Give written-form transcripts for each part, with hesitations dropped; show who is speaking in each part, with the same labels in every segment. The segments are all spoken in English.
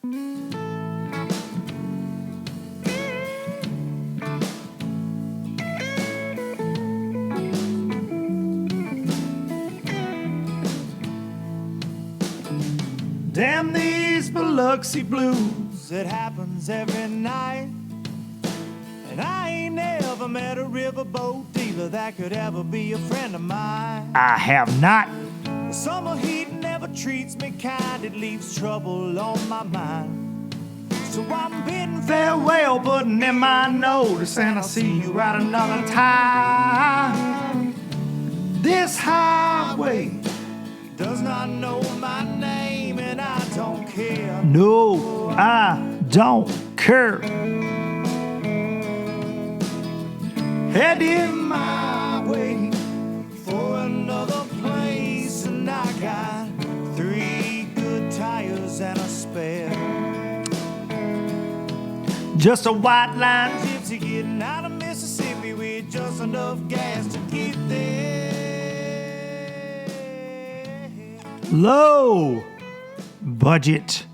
Speaker 1: Damn these Biloxi blues, it happens every night. And I ain't never met a riverboat dealer that could ever be a friend of mine. I have not. The summer heat never treats me kind, it leaves trouble on my mind. So I'm bidding farewell, putting in my notice, and I'll see you out another time. This highway does not know my name, and I don't care. No, I don't care. Heading my way for another place, and I got 3 good tires and a spare. Just a white line gypsy getting out of Mississippi with just enough gas to get there. Low budget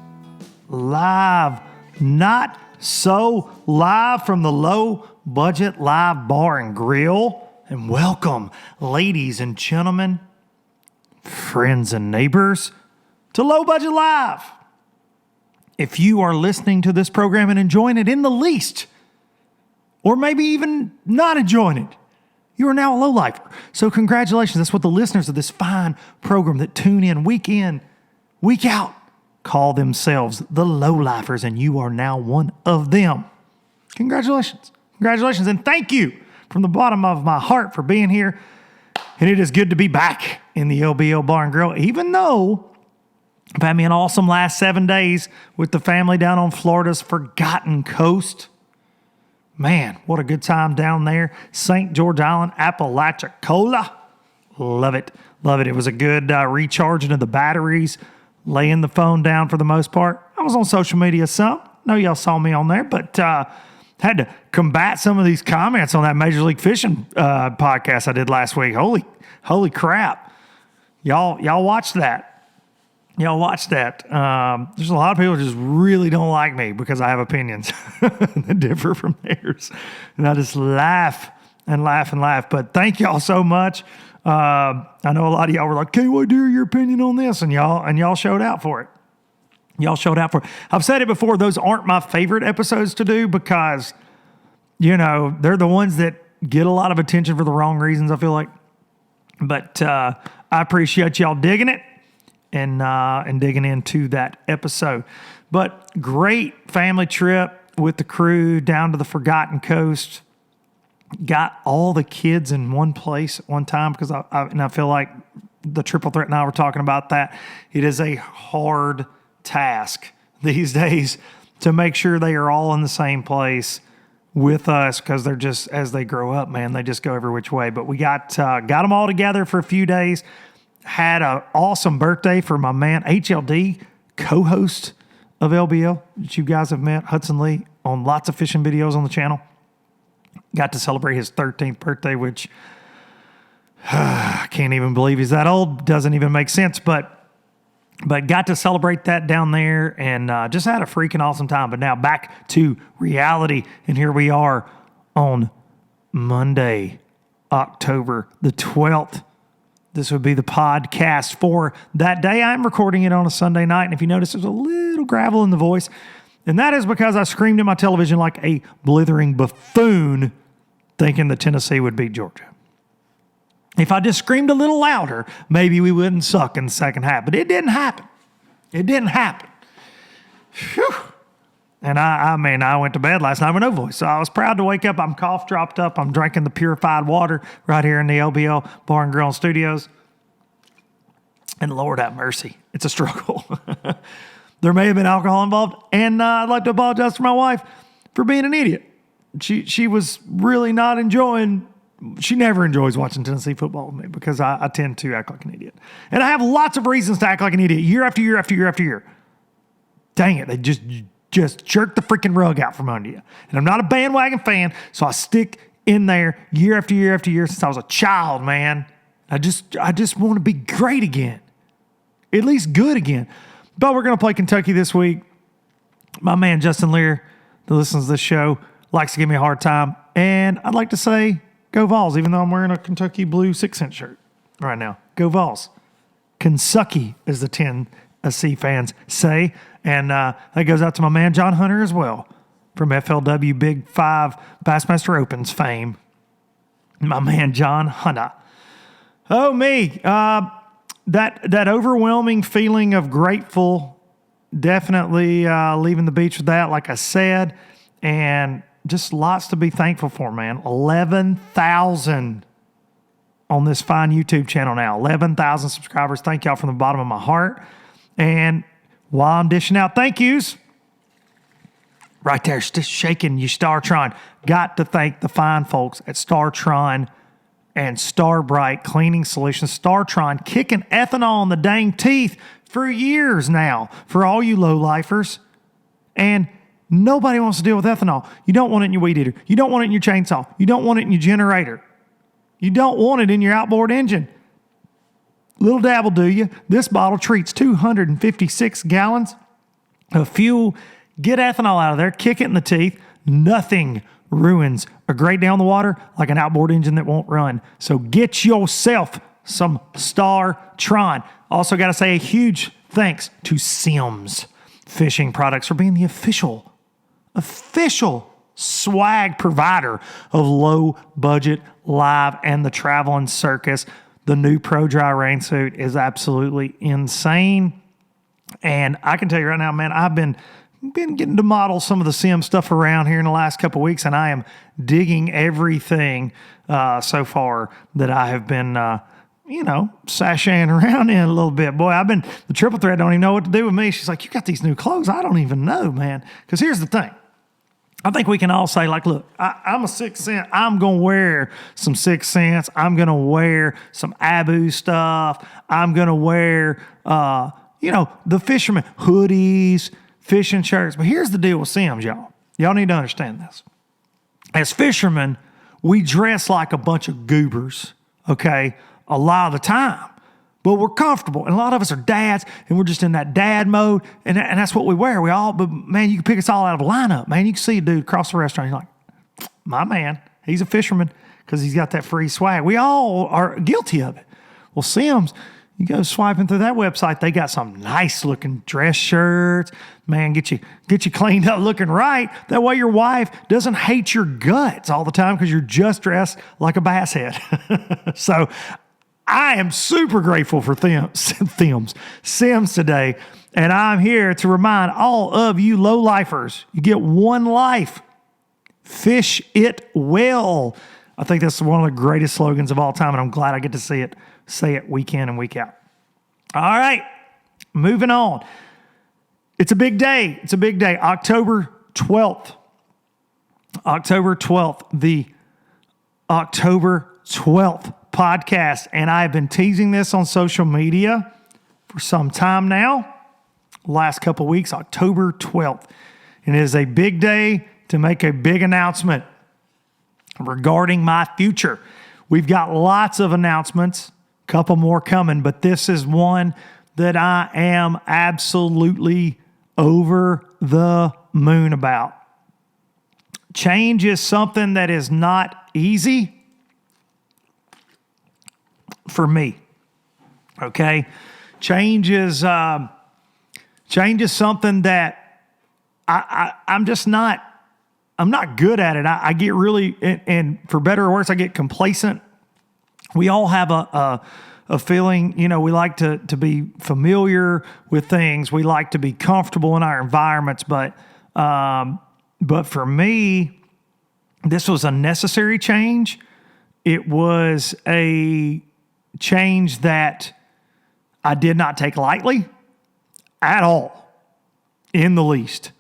Speaker 1: live, not so live from the Low Budget Live Bar and Grill. And welcome, ladies and gentlemen, friends and neighbors, to Low Budget Live. If you are listening to this program and enjoying it in the least, or maybe even not enjoying it, you are now a lowlifer. So congratulations. That's what the listeners of this fine program that tune in, week out, call themselves the lowlifers, and you are now one of them. Congratulations. Congratulations, and thank you from the bottom of my heart for being here. And it is good to be back in the LBL Bar and Grill, even though I've had me an awesome last 7 days with the family down on Florida's Forgotten Coast. Man, what a good time down there. St. George Island, Apalachicola. Love it. Love it. It was a good recharging of the batteries, laying the phone down for the most part. I was on social media some. Know y'all saw me on there, but had to combat some of these comments on that Major League Fishing podcast I did last week. Holy crap. Y'all watched that. Y'all watch that. There's a lot of people who just really don't like me because I have opinions that differ from theirs. And I just laugh and laugh and laugh. But thank y'all so much. I know a lot of y'all were like, "Can't wait to hear your opinion on this." And y'all showed out for it. Y'all showed out for it. I've said it before, those aren't my favorite episodes to do because, they're the ones that get a lot of attention for the wrong reasons, I feel like. But I appreciate y'all digging it. And digging into that episode. But great family trip with the crew down to the Forgotten Coast. Got all the kids in one place at one time because I feel like the Triple Threat and I were talking about that. It is a hard task these days to make sure they are all in the same place with us because they're just, as they grow up, man, they just go every which way. But we got them all together for a few days. Had an awesome birthday for my man, HLD, co-host of LBL, that you guys have met, Hudson Lee, on lots of fishing videos on the channel. Got to celebrate his 13th birthday, which I can't even believe he's that old. Doesn't even make sense, but got to celebrate that down there and just had a freaking awesome time. But now back to reality, and here we are on Monday, October the 12th. This would be the podcast for that day. I'm recording it on a Sunday night, and if you notice, there's a little gravel in the voice, and that is because I screamed at my television like a blithering buffoon thinking that Tennessee would beat Georgia. If I just screamed a little louder, maybe we wouldn't suck in the second half, but it didn't happen. It didn't happen. Whew. And I went to bed last night with no voice, so I was proud to wake up. I'm cough dropped up. I'm drinking the purified water right here in the LBL Bar and Grill Studios. And Lord have mercy, it's a struggle. There may have been alcohol involved, and I'd like to apologize to my wife for being an idiot. She was really not enjoying. She never enjoys watching Tennessee football with me because I tend to act like an idiot, and I have lots of reasons to act like an idiot year after year after year after year. Dang it, they just jerk the freaking rug out from under you. And I'm not a bandwagon fan, so I stick in there year after year after year since I was a child, man. I just want to be great again. At least good again. But we're going to play Kentucky this week. My man Justin Lear, that listens to this show, likes to give me a hard time. And I'd like to say, go Vols, even though I'm wearing a Kentucky blue 6-cent shirt right now. Go Vols. Kentucky, as the Tennessee fans say. And that goes out to my man John Hunter as well, from FLW Big 5 Bassmaster Opens fame. My man John Hunter. Oh, me. That overwhelming feeling of grateful, definitely leaving the beach with that, like I said. And just lots to be thankful for, man. 11,000 on this fine YouTube channel now. 11,000 subscribers. Thank y'all from the bottom of my heart. And while I'm dishing out thank yous, right there, just shaking you, StarTron. Got to thank the fine folks at StarTron and Starbright Cleaning Solutions. StarTron kicking ethanol in the dang teeth for years now for all you low-lifers. And nobody wants to deal with ethanol. You don't want it in your weed eater. You don't want it in your chainsaw. You don't want it in your generator. You don't want it in your outboard engine. Little dab will do you. This bottle treats 256 gallons of fuel. Get ethanol out of there. Kick it in the teeth. Nothing ruins a great day on the water like an outboard engine that won't run. So get yourself some StarTron. Also got to say a huge thanks to Simms Fishing Products for being the official swag provider of low budget live and the traveling circus. The new Pro Dry rain suit is absolutely insane. And I can tell you right now, man, I've been getting to model some of the Simms stuff around here in the last couple of weeks, and I am digging everything so far that I have been, sashaying around in a little bit. Boy, the triple threat don't even know what to do with me. She's like, you got these new clothes? I don't even know, man. Because here's the thing. I think we can all say, like, look, I'm a 6 cent. I'm going to wear some 6 cents. I'm going to wear some Abu stuff. I'm going to wear, the fisherman hoodies, fishing shirts. But here's the deal with Simms, y'all. Y'all need to understand this. As fishermen, we dress like a bunch of goobers, okay, a lot of the time. But we're comfortable. And a lot of us are dads, and we're just in that dad mode, and that's what we wear. But man, you can pick us all out of a lineup, man. You can see a dude across the restaurant. You're like, my man, he's a fisherman because he's got that free swag. We all are guilty of it. Well, Simms, you go swiping through that website, they got some nice-looking dress shirts. Man, get you cleaned up looking right. That way your wife doesn't hate your guts all the time because you're just dressed like a bass head. So I am super grateful for Simms today, and I'm here to remind all of you low-lifers, you get one life. Fish it well. I think that's one of the greatest slogans of all time, and I'm glad I get to say it week in and week out. All right, moving on. It's a big day. October 12th. The October 12th podcast, and I've been teasing this on social media for some time now. Last couple weeks, October 12th. And it is a big day to make a big announcement regarding my future. We've got lots of announcements, a couple more coming, but this is one that I am absolutely over the moon about. Change is something that is not easy for me. Okay? Change is something that I'm not good at it. I get really, and for better or worse, I get complacent. We all have a feeling, we like to be familiar with things. We like to be comfortable in our environments, but for me, this was a necessary change. It was a change that I did not take lightly at all, in the least.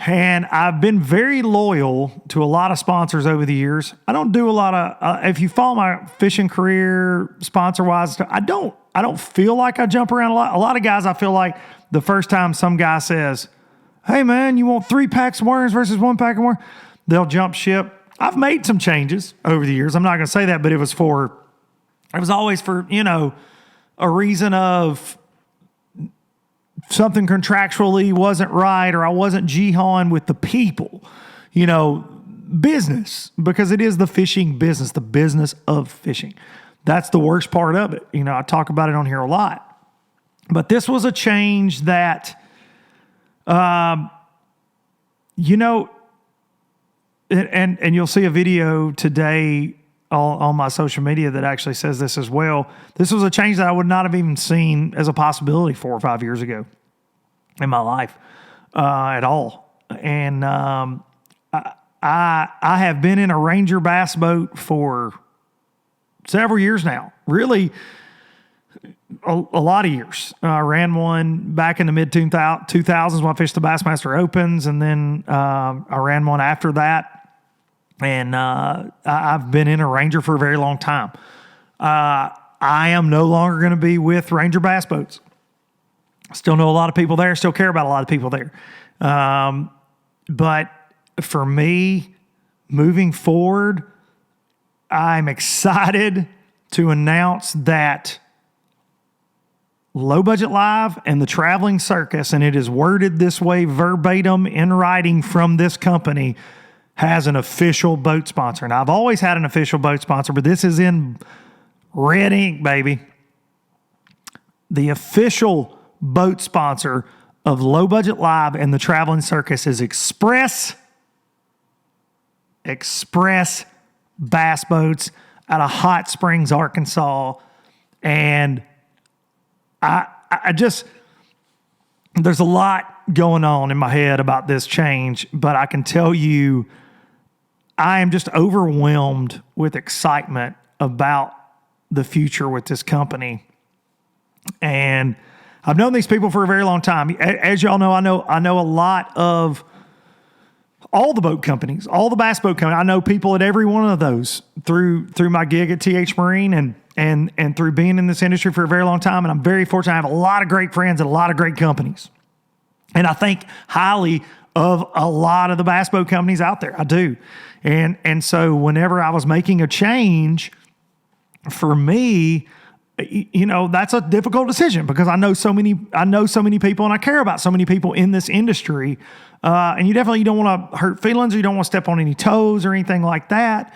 Speaker 1: And I've been very loyal to a lot of sponsors over the years. I don't do a lot of, if you follow my fishing career sponsor-wise, I don't feel like I jump around a lot. A lot of guys, I feel like the first time some guy says, hey man, you want 3 packs of worms versus 1 pack of worms? They'll jump ship. I've made some changes over the years. I'm not going to say that, but it was always for, a reason of something contractually wasn't right, or I wasn't jihad with the people, business, because it is the fishing business, the business of fishing. That's the worst part of it. I talk about it on here a lot. But this was a change that, and you'll see a video today on my social media that actually says this as well. This was a change that I would not have even seen as a possibility 4 or 5 years ago in my life at all. And I have been in a Ranger bass boat for several years now, really a lot of years. I ran one back in the mid-2000s when I fished the Bassmaster Opens, and then I ran one after that. And I've been in a Ranger for a very long time. I am no longer going to be with Ranger bass boats. Still know a lot of people there. Still care about a lot of people there. But for me, moving forward, I'm excited to announce that Low Budget Live and the Traveling Circus, and it is worded this way verbatim in writing from this company, has an official boat sponsor. And I've always had an official boat sponsor, but this is in red ink, baby. The official boat sponsor of Low Budget Live and the Traveling Circus is Express Bass Boats out of Hot Springs, Arkansas. And I just, there's a lot going on in my head about this change, but I can tell you, I am just overwhelmed with excitement about the future with this company. And I've known these people for a very long time. As y'all know, I know a lot of all the boat companies, all the bass boat companies. I know people at every one of those through my gig at TH Marine and through being in this industry for a very long time. And I'm very fortunate. I have a lot of great friends at a lot of great companies. And I think highly of a lot of the bass boat companies out there. I do. And so whenever I was making a change, for me, that's a difficult decision because I know so many people and I care about so many people in this industry. And you definitely don't want to hurt feelings, or you don't want to step on any toes or anything like that.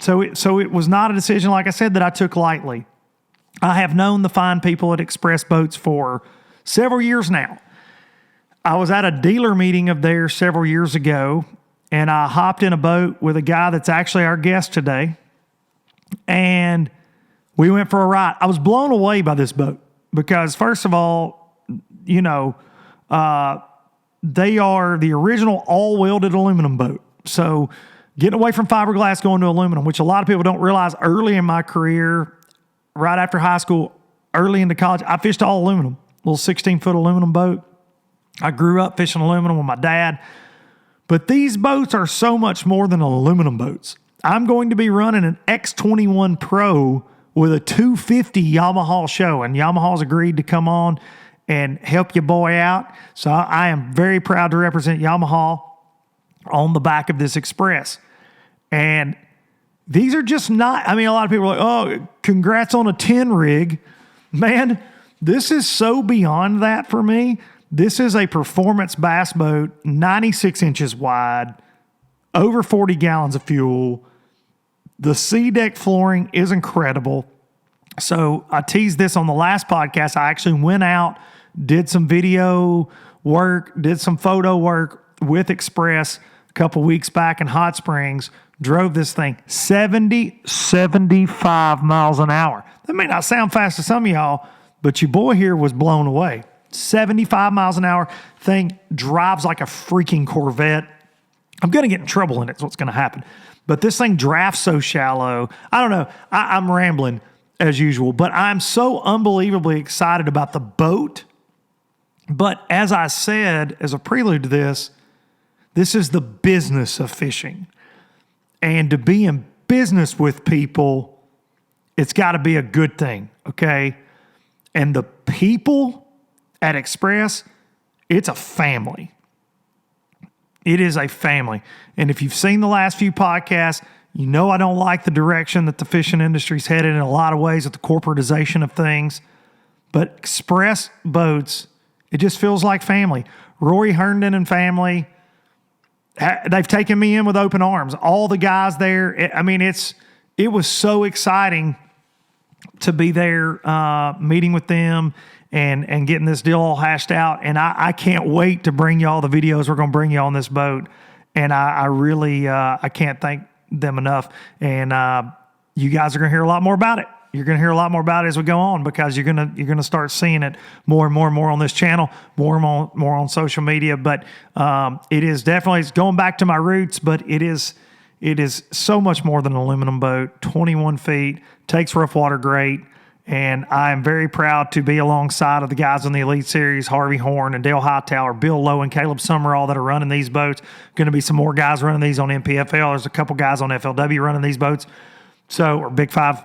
Speaker 1: So it was not a decision, like I said, that I took lightly. I have known the fine people at Express Boats for several years now. I was at a dealer meeting of theirs several years ago, and I hopped in a boat with a guy that's actually our guest today, and we went for a ride. I was blown away by this boat because, first of all, they are the original all-welded aluminum boat. So getting away from fiberglass, going to aluminum, which a lot of people don't realize. Early in my career, right after high school, early into college, I fished all aluminum, little 16-foot aluminum boat. I grew up fishing aluminum with my dad. But these boats are so much more than aluminum boats. I'm going to be running an X21 Pro with a 250 Yamaha show, and Yamaha's agreed to come on and help your boy out. So I am very proud to represent Yamaha on the back of this Express. And these are just not, a lot of people are like, oh, congrats on a 10 rig. Man, this is so beyond that for me. This is a performance bass boat, 96 inches wide, over 40 gallons of fuel. The sea deck flooring is incredible. So I teased this on the last podcast. I actually went out, did some video work, did some photo work with Express a couple weeks back in Hot Springs, drove this thing 75 miles an hour. That may not sound fast to some of y'all, but your boy here was blown away. 75 miles an hour. Thing drives like a freaking Corvette. I'm going to get in trouble in it. That's what's going to happen. But this thing drafts so shallow. I don't know. I'm rambling as usual, but I'm so unbelievably excited about the boat. But as I said, as a prelude to this is the business of fishing. And to be in business with people, it's got to be a good thing, okay? And the people at Express, it's a family. It is a family. And if you've seen the last few podcasts, you know I don't like the direction that the fishing industry's headed in a lot of ways with the corporatization of things. But Express Boats It just feels like family. Rory Herndon and family, they've taken me in with open arms. All the guys there, it was so exciting to be there, meeting with them and getting this deal all hashed out. And I can't wait to bring you all the videos we're going to bring you on this boat. And I really I can't thank them enough. And you guys are going to hear a lot more about it. You're going to hear a lot more about it as we go on, because you're going to start seeing it more and more and more on this channel, more on social media. But it is definitely, it's going back to my roots, but it is so much more than an aluminum boat. 21 feet, takes rough water great, and I am very proud to be alongside of the guys on the Elite Series, Harvey Horn and Dale Hightower, Bill Lowen, Caleb Summerall, that are running these boats. Going to be some more guys running these on MPFL. There's a couple guys on FLW running these boats, or Big Five.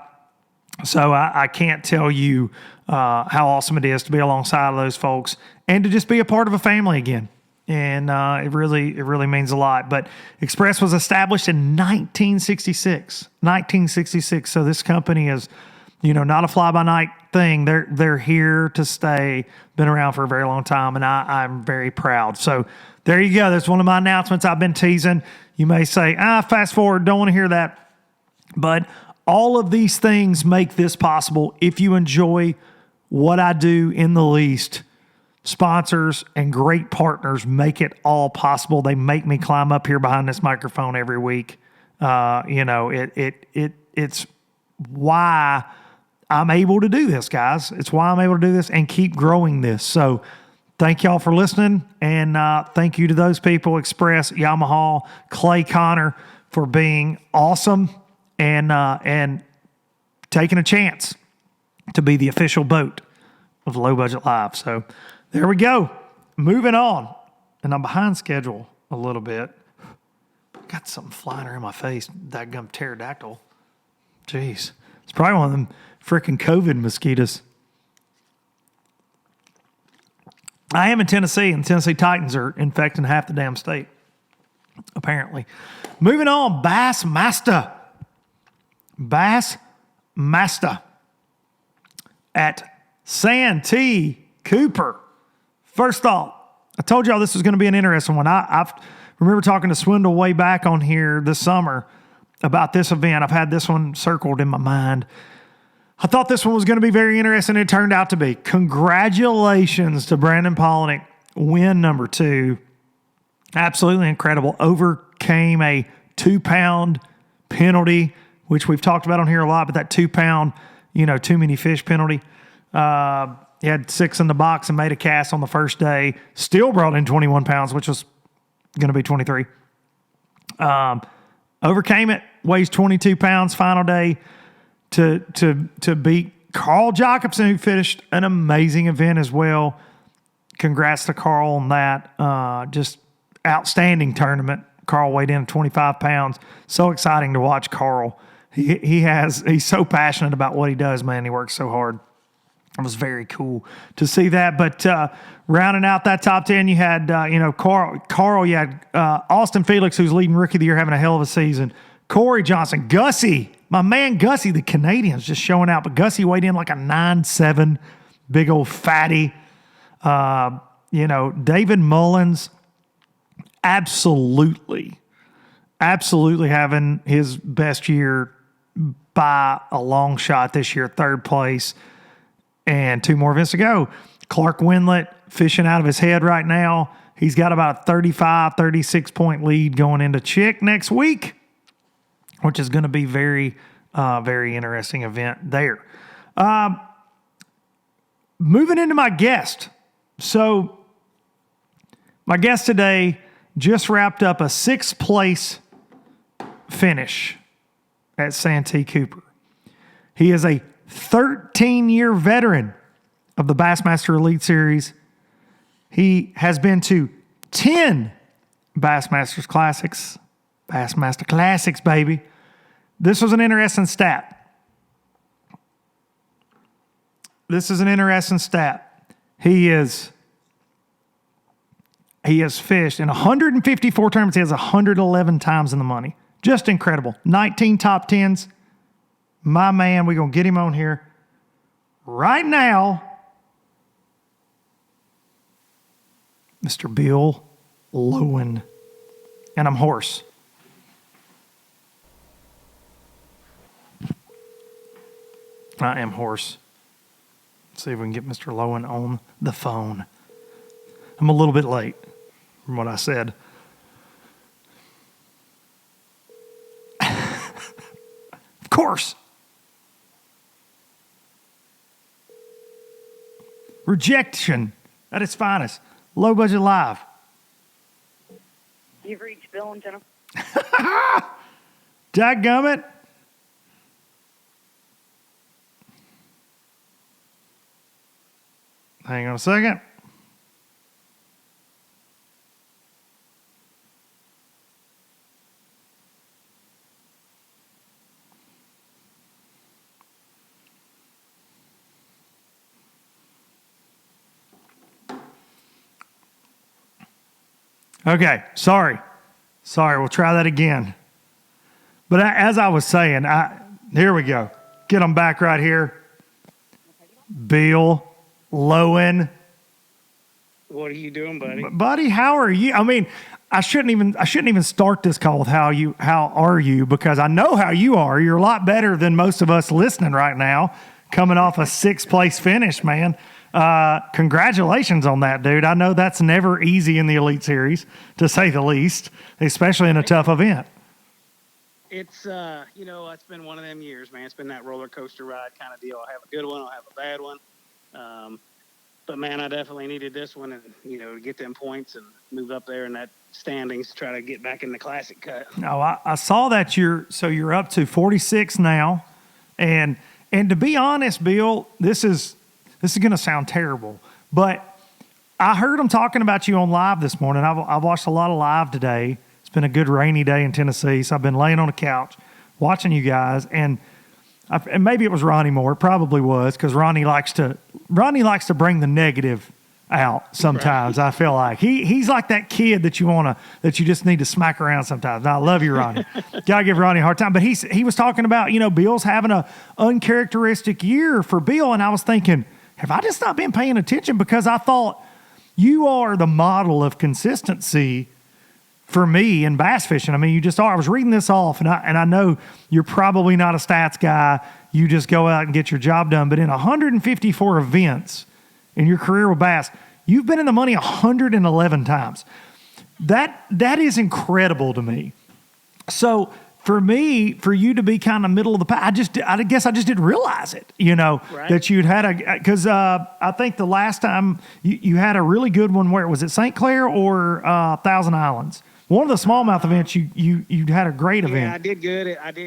Speaker 1: So I can't tell you how awesome it is to be alongside of those folks and to just be a part of a family again. And it really means a lot. But Express was established in 1966. 1966. So this company is, not a fly-by-night thing. They're here to stay. Been around for a very long time, and I'm very proud. So there you go. That's one of my announcements I've been teasing. You may say, fast forward, don't want to hear that. But all of these things make this possible. If you enjoy what I do in the least, sponsors and great partners make it all possible. They make me climb up here behind this microphone every week. It's why I'm able to do this, guys. It's why I'm able to do this and keep growing this. So thank y'all for listening, and thank you to those people, Express, Yamaha, Clay Connor, for being awesome and taking a chance to be the official boat of Low Budget Live. So there we go. Moving on. And I'm behind schedule a little bit. Got something flying around my face. That gum pterodactyl. Jeez. It's probably one of them freaking COVID mosquitoes. I am in Tennessee, and Tennessee Titans are infecting half the damn state, apparently. Moving on. Bassmaster. Bassmaster at Santee Cooper. First off, I told y'all this was going to be an interesting one. I remember talking to Swindle way back on here this summer about this event. I've had this one circled in my mind. I thought this one was going to be very interesting. It turned out to be. Congratulations to Brandon Polnick, win number 2. Absolutely incredible. Overcame a 2-pound penalty, which we've talked about on here a lot, but that 2-pound, too many fish penalty. He had 6 in the box and made a cast on the first day. Still brought in 21 pounds, which was going to be 23. Overcame it, weighs 22 pounds final day to beat Carl Jacobson, who finished an amazing event as well. Congrats to Carl on that. Just outstanding tournament. Carl weighed in at 25 pounds. So exciting to watch Carl. He's so passionate about what he does, man. He works so hard. It was very cool to see that. But rounding out that top 10, you had, Carl, you had Austin Felix, who's leading Rookie of the Year, having a hell of a season. Corey Johnson, Gussie, my man Gussie, the Canadians just showing out. But Gussie weighed in like a 9.7, big old fatty. David Mullins, absolutely having his best year by a long shot this year, 3rd place. And 2 more events to go. Clark Windlet fishing out of his head right now. He's got about a 35, 36-point lead going into Chick next week, which is going to be very, very interesting event there. Moving into my guest. So my guest today just wrapped up a 6th place finish at Santee Cooper. He is a 13-year veteran of the Bassmaster Elite Series. He has been to 10 Bassmasters Classics. Bassmaster Classics, baby. This was an interesting stat. He has fished in 154 tournaments. He has 111 times in the money. Just incredible. 19 top 10s. My man, we're going to get him on here right now. Mr. Bill Lowen. And I'm hoarse. I am hoarse. Let's see if we can get Mr. Lowen on the phone. I'm a little bit late from what I said. Of course. Rejection at its finest. Low budget live.
Speaker 2: You've reached Bill and Jennifer.
Speaker 1: Dadgummit. Hang on a second. Okay, sorry, we'll try that again. But as I was saying, here we go. Get them back right here. Bill Lowen.
Speaker 3: What are you doing, buddy?
Speaker 1: Buddy, how are you? I mean, I shouldn't even start this call with how are you, because I know how you are. You're a lot better than most of us listening right now, coming off a 6th place finish, man. Congratulations on that, dude. I know that's never easy in the Elite Series, to say the least, especially in a tough event.
Speaker 3: It's, it's been one of them years, man. It's been that roller coaster ride kind of deal. I'll have a good one, I'll have a bad one. But, man, I definitely needed this one and, to get them points and move up there in that standings to try to get back in the Classic cut.
Speaker 1: No, I saw that you're up to 46 now. And to be honest, Bill, this is going to sound terrible, but I heard them talking about you on live this morning. I've watched a lot of live today. It's been a good rainy day in Tennessee, so I've been laying on a couch watching you guys, and maybe it was Ronnie Moore. It probably was, because Ronnie likes to bring the negative out sometimes. Right. I feel like he's like that kid that you just need to smack around sometimes. Now, I love you, Ronnie. Gotta give Ronnie a hard time, but he was talking about Bill's having a uncharacteristic year for Bill, and I was thinking, have I just not been paying attention? Because I thought you are the model of consistency for me in bass fishing. I mean, you just are. I was reading this off, and I know you're probably not a stats guy. You just go out and get your job done. But in 154 events in your career with bass, you've been in the money 111 times. That is incredible to me. So for me, for you to be kind of middle of the pack, I guess I just didn't realize it, right. That you'd had because I think the last time you had a really good one, where was it, St. Clair or Thousand Islands? One of the smallmouth events, you had a great event.
Speaker 3: Yeah, I did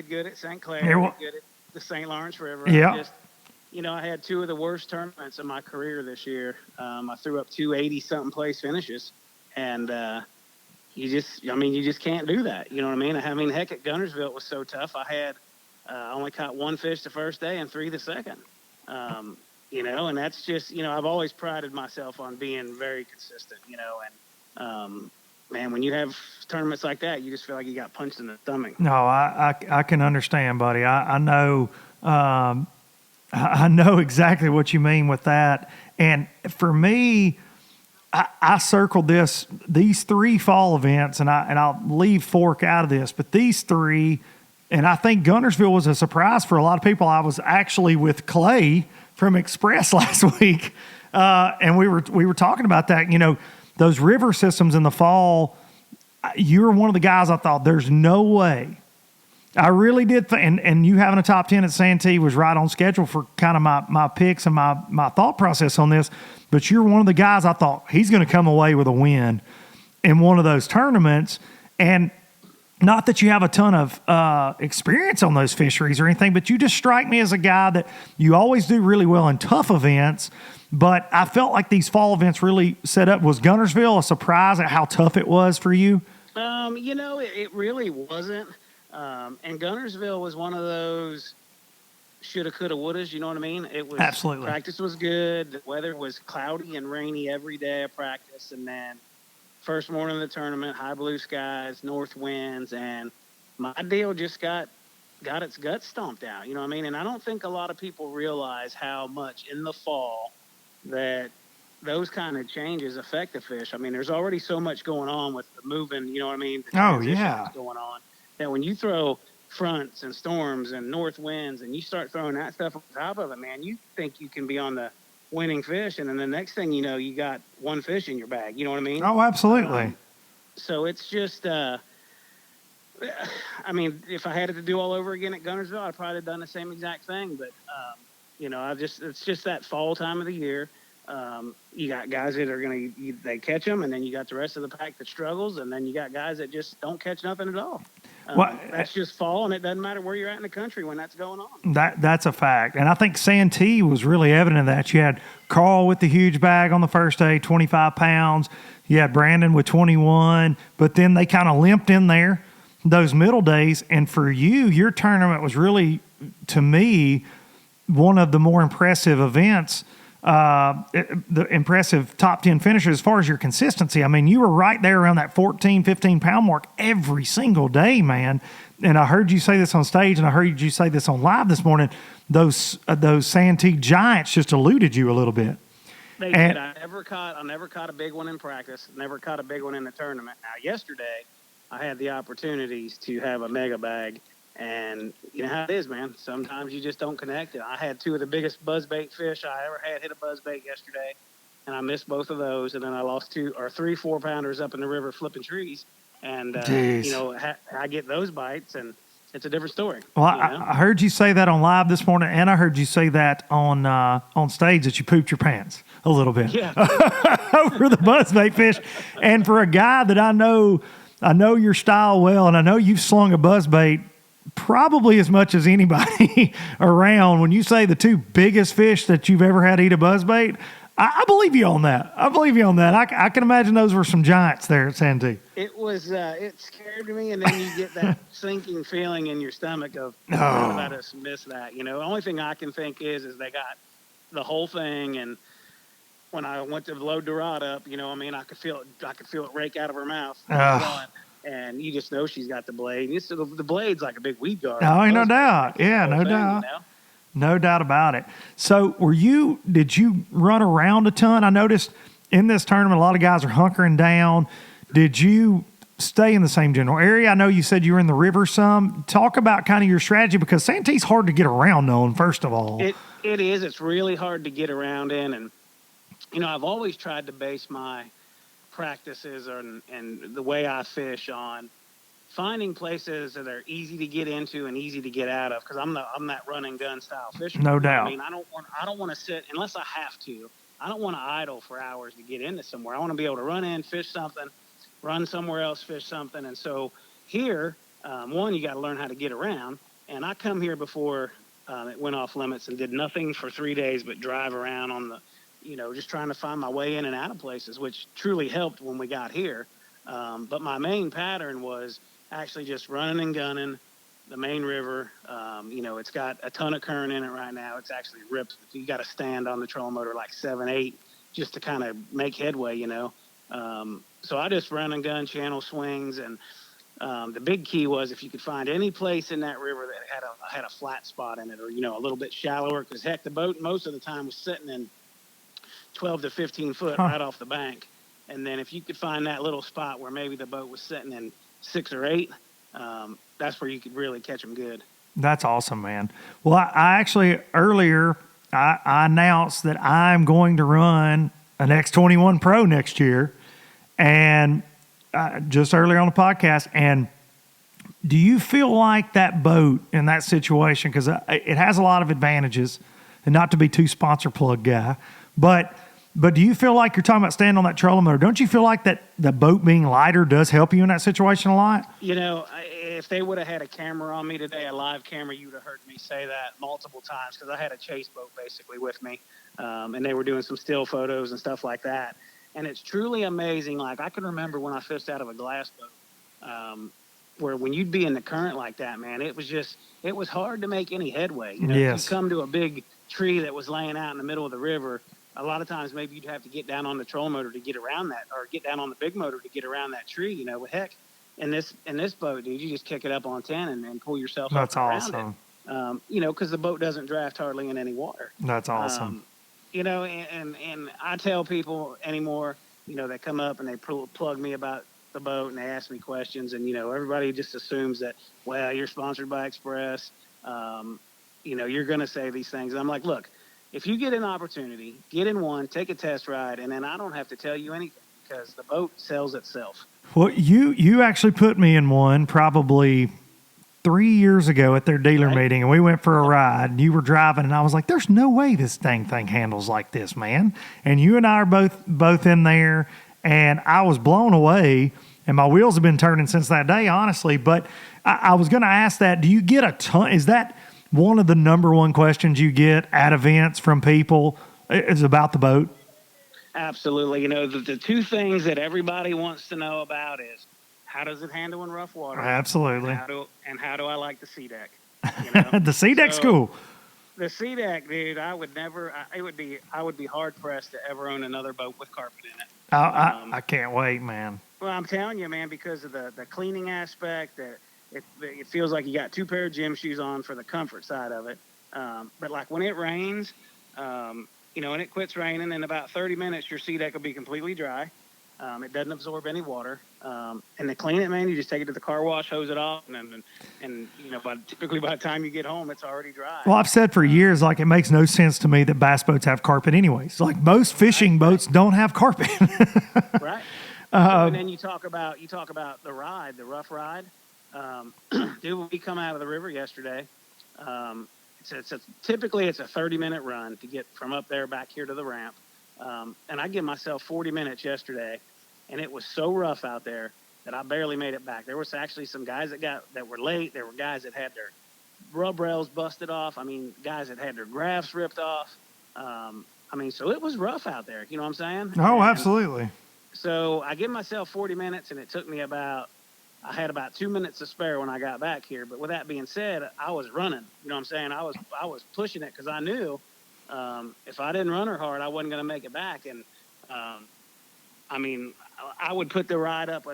Speaker 3: good at St. Clair. I did good at the St. Lawrence River.
Speaker 1: Yeah.
Speaker 3: I had 2 of the worst tournaments in my career this year. I threw up 2 80-something place finishes, and you just can't do that. You know what I mean? Heck, at Guntersville, it was so tough. I had only caught 1 fish the first day and 3 the second. And that's just, I've always prided myself on being very consistent, and man, when you have tournaments like that, you just feel like you got punched in the stomach.
Speaker 1: No, I can understand, buddy. I know I know exactly what you mean with that. And for me, I circled these 3 fall events, and I'll leave Fork out of this, but these 3, and I think Guntersville was a surprise for a lot of people. I was actually with Clay from Express last week, and we were talking about that. Those river systems in the fall, you were one of the guys I thought, there's no way. I really did. And you having a top 10 at Santee was right on schedule for kind of my picks and my thought process on this. But you're one of the guys I thought, he's going to come away with a win in one of those tournaments. And not that you have a ton of experience on those fisheries or anything, but you just strike me as a guy that you always do really well in tough events. But I felt like these fall events really set up. Was Guntersville a surprise at how tough it was for you?
Speaker 3: It really wasn't. And Guntersville was one of those shoulda, coulda, wouldas. You know what I mean? It was
Speaker 1: absolutely.
Speaker 3: Practice was good. The weather was cloudy and rainy every day of practice, and then first morning of the tournament, high blue skies, north winds, and my deal just got its guts stomped out. You know what I mean? And I don't think a lot of people realize how much in the fall that those kind of changes affect the fish. I mean, there's already so much going on with the moving, you know what I mean? The
Speaker 1: Oh,
Speaker 3: transition
Speaker 1: yeah.
Speaker 3: that's going on, that when you throw fronts and storms and north winds and you start throwing that stuff on top of it, man, you think you can be on the winning fish. And then the next thing you know, you got one fish in your bag. You know what I mean?
Speaker 1: Oh, absolutely.
Speaker 3: So it's just, I mean, if I had it to do all over again at Gunnersville, I'd probably have done the same exact thing. But, you know, it's just that fall time of the year. You got guys that are they catch them, and then you got the rest of the pack that struggles, and then you got guys that just don't catch nothing at all. That's just fall, and it doesn't matter where you're at in the country when that's going on.
Speaker 1: That's a fact. And I think Santee was really evident of that. You had Carl with the huge bag on the first day, 25 pounds. You had Brandon with 21, but then they kind of limped in there those middle days. And for you, your tournament was really, to me, one of the more impressive events, the impressive top 10 finishes as far as your consistency. I mean, you were right there around that 14, 15 pound mark every single day, man. And I heard you say this on stage, and I heard you say this on live this morning. Those Santee giants just eluded you a little bit.
Speaker 3: They did. I never caught a big one in practice. Never caught a big one in the tournament. Now, yesterday, I had the opportunities to have a mega bag, and you know how it is, man. Sometimes you just don't connect. And I had two of the biggest buzzbait fish I ever had hit a buzzbait yesterday, and I missed both of those. And then I lost 2 or 3 4-pounders up in the river flipping trees. And you know, I get those bites, and it's a different story.
Speaker 1: Well,
Speaker 3: you know?
Speaker 1: I heard you say that on live this morning, and I heard you say that on stage that you pooped your pants a little bit over the buzzbait fish. And for a guy that I know your style well, and I know you've slung a buzzbait probably as much as anybody around. When you say the 2 biggest fish that you've ever had eat a buzzbait, I believe you on that. I can imagine those were some giants there at Santee.
Speaker 3: It was, it scared me, and then you get that sinking feeling in your stomach of, how did I just miss that? You know, the only thing I can think is they got the whole thing, and when I went to load the rod up, you know, I mean, I could feel it rake out of her mouth. And you just know she's got the blade. The blade's like a big weed guard.
Speaker 1: Oh, ain't no doubt. Yeah, no doubt. You know? No doubt about it. So did you run around a ton? I noticed in this tournament, a lot of guys are hunkering down. Did you stay in the same general area? I know you said you were in the river some. Talk about kind of your strategy, because Santee's hard to get around on, first of all.
Speaker 3: It is. It's really hard to get around in. And, you know, I've always tried to base my practices and the way I fish on finding places that are easy to get into and easy to get out of, because I'm that run and gun style fisherman.
Speaker 1: No doubt.
Speaker 3: I mean, I don't want to sit unless I have to. I don't want to idle for hours to get into somewhere. I want to be able to run in, fish something, run somewhere else, fish something. And so here, one, you got to learn how to get around. And I come here before it went off limits and did nothing for 3 days but drive around on the, you know, just trying to find my way in and out of places, which truly helped when we got here. But my main pattern was actually just running and gunning the main river. You know, it's got a ton of current in it right now. It's actually ripped. You got to stand on the trolling motor like 7, 8 just to kind of make headway, you know. So I just run and gun channel swings. And the big key was if you could find any place in that river that had a flat spot in it, or, you know, a little bit shallower, because heck, the boat most of the time was sitting in 12 to 15 foot right off the bank. And then if you could find that little spot where maybe the boat was sitting in 6 or 8, that's where you could really catch them good.
Speaker 1: That's awesome, man. Well, I actually earlier I announced that I'm going to run an X21 Pro next year, and just earlier on the podcast. And do you feel like that boat in that situation, because it has a lot of advantages, and not to be too sponsor plug guy, but do you feel like you're talking about standing on that trolling motor? Don't you feel like that the boat being lighter does help you in that situation a lot?
Speaker 3: You know, if they would have had a camera on me today, a live camera, you would have heard me say that multiple times, because I had a chase boat basically with me, and they were doing some still photos and stuff like that. And it's truly amazing. Like, I can remember when I fished out of a glass boat, where when you'd be in the current like that, man, it was hard to make any headway. You know,
Speaker 1: yes.
Speaker 3: If you come to a big tree that was laying out in the middle of the river, a lot of times maybe you'd have to get down on the trolling motor to get around that, or get down on the big motor to get around that tree, you know. But heck, in this boat, dude, you just kick it up on 10 and pull yourself up around it. You know, because the boat doesn't draft hardly in any water.
Speaker 1: That's awesome.
Speaker 3: And I tell people anymore, they come up and they plug me about the boat and they ask me questions, and everybody just assumes that, well, you're sponsored by Express, you're going to say these things. And I'm like, look, if you get an opportunity, get in one, take a test ride, and then I don't have to tell you anything because the boat sells itself.
Speaker 1: Well, you actually put me in one probably 3 years ago at their dealer meeting, and we went for a ride, and you were driving, and I was like, there's no way this dang thing handles like this, man. And you and I are both in there, and I was blown away, and my wheels have been turning since that day, honestly. But I was going to ask that, do you get a ton? Is that one of the number one questions you get at events from people is about the boat?
Speaker 3: Absolutely. The two things that everybody wants to know about is, how does it handle in rough water?
Speaker 1: Absolutely.
Speaker 3: How do I like the sea deck?
Speaker 1: The sea deck's cool.
Speaker 3: The sea deck, dude, I would be hard pressed to ever own another boat with carpet in it.
Speaker 1: I can't wait, man.
Speaker 3: Well, I'm telling you, man, because of the cleaning aspect, it feels like you got two pair of gym shoes on for the comfort side of it. But like when it rains, and it quits raining, in about 30 minutes, your sea deck will be completely dry. It doesn't absorb any water. And to clean it, man, you just take it to the car wash, hose it off, and typically by the time you get home, it's already dry.
Speaker 1: Well, I've said for years, like, it makes no sense to me that bass boats have carpet anyways. Like, most fishing boats don't have carpet.
Speaker 3: Right. And then you talk about the ride, the rough ride. Dude, when we come out of the river yesterday, typically it's a 30-minute run to get from up there back here to the ramp. And I give myself 40 minutes yesterday, and it was so rough out there that I barely made it back. There was actually some guys that were late. There were guys that had their rub rails busted off. I mean, guys that had their grafts ripped off. So it was rough out there. You know what I'm saying?
Speaker 1: Oh, absolutely.
Speaker 3: So I give myself 40 minutes, and it took me I had about 2 minutes to spare when I got back here. But with that being said, I was running. You know what I'm saying? I was pushing it because I knew if I didn't run her hard, I wasn't going to make it back. And I would put the ride up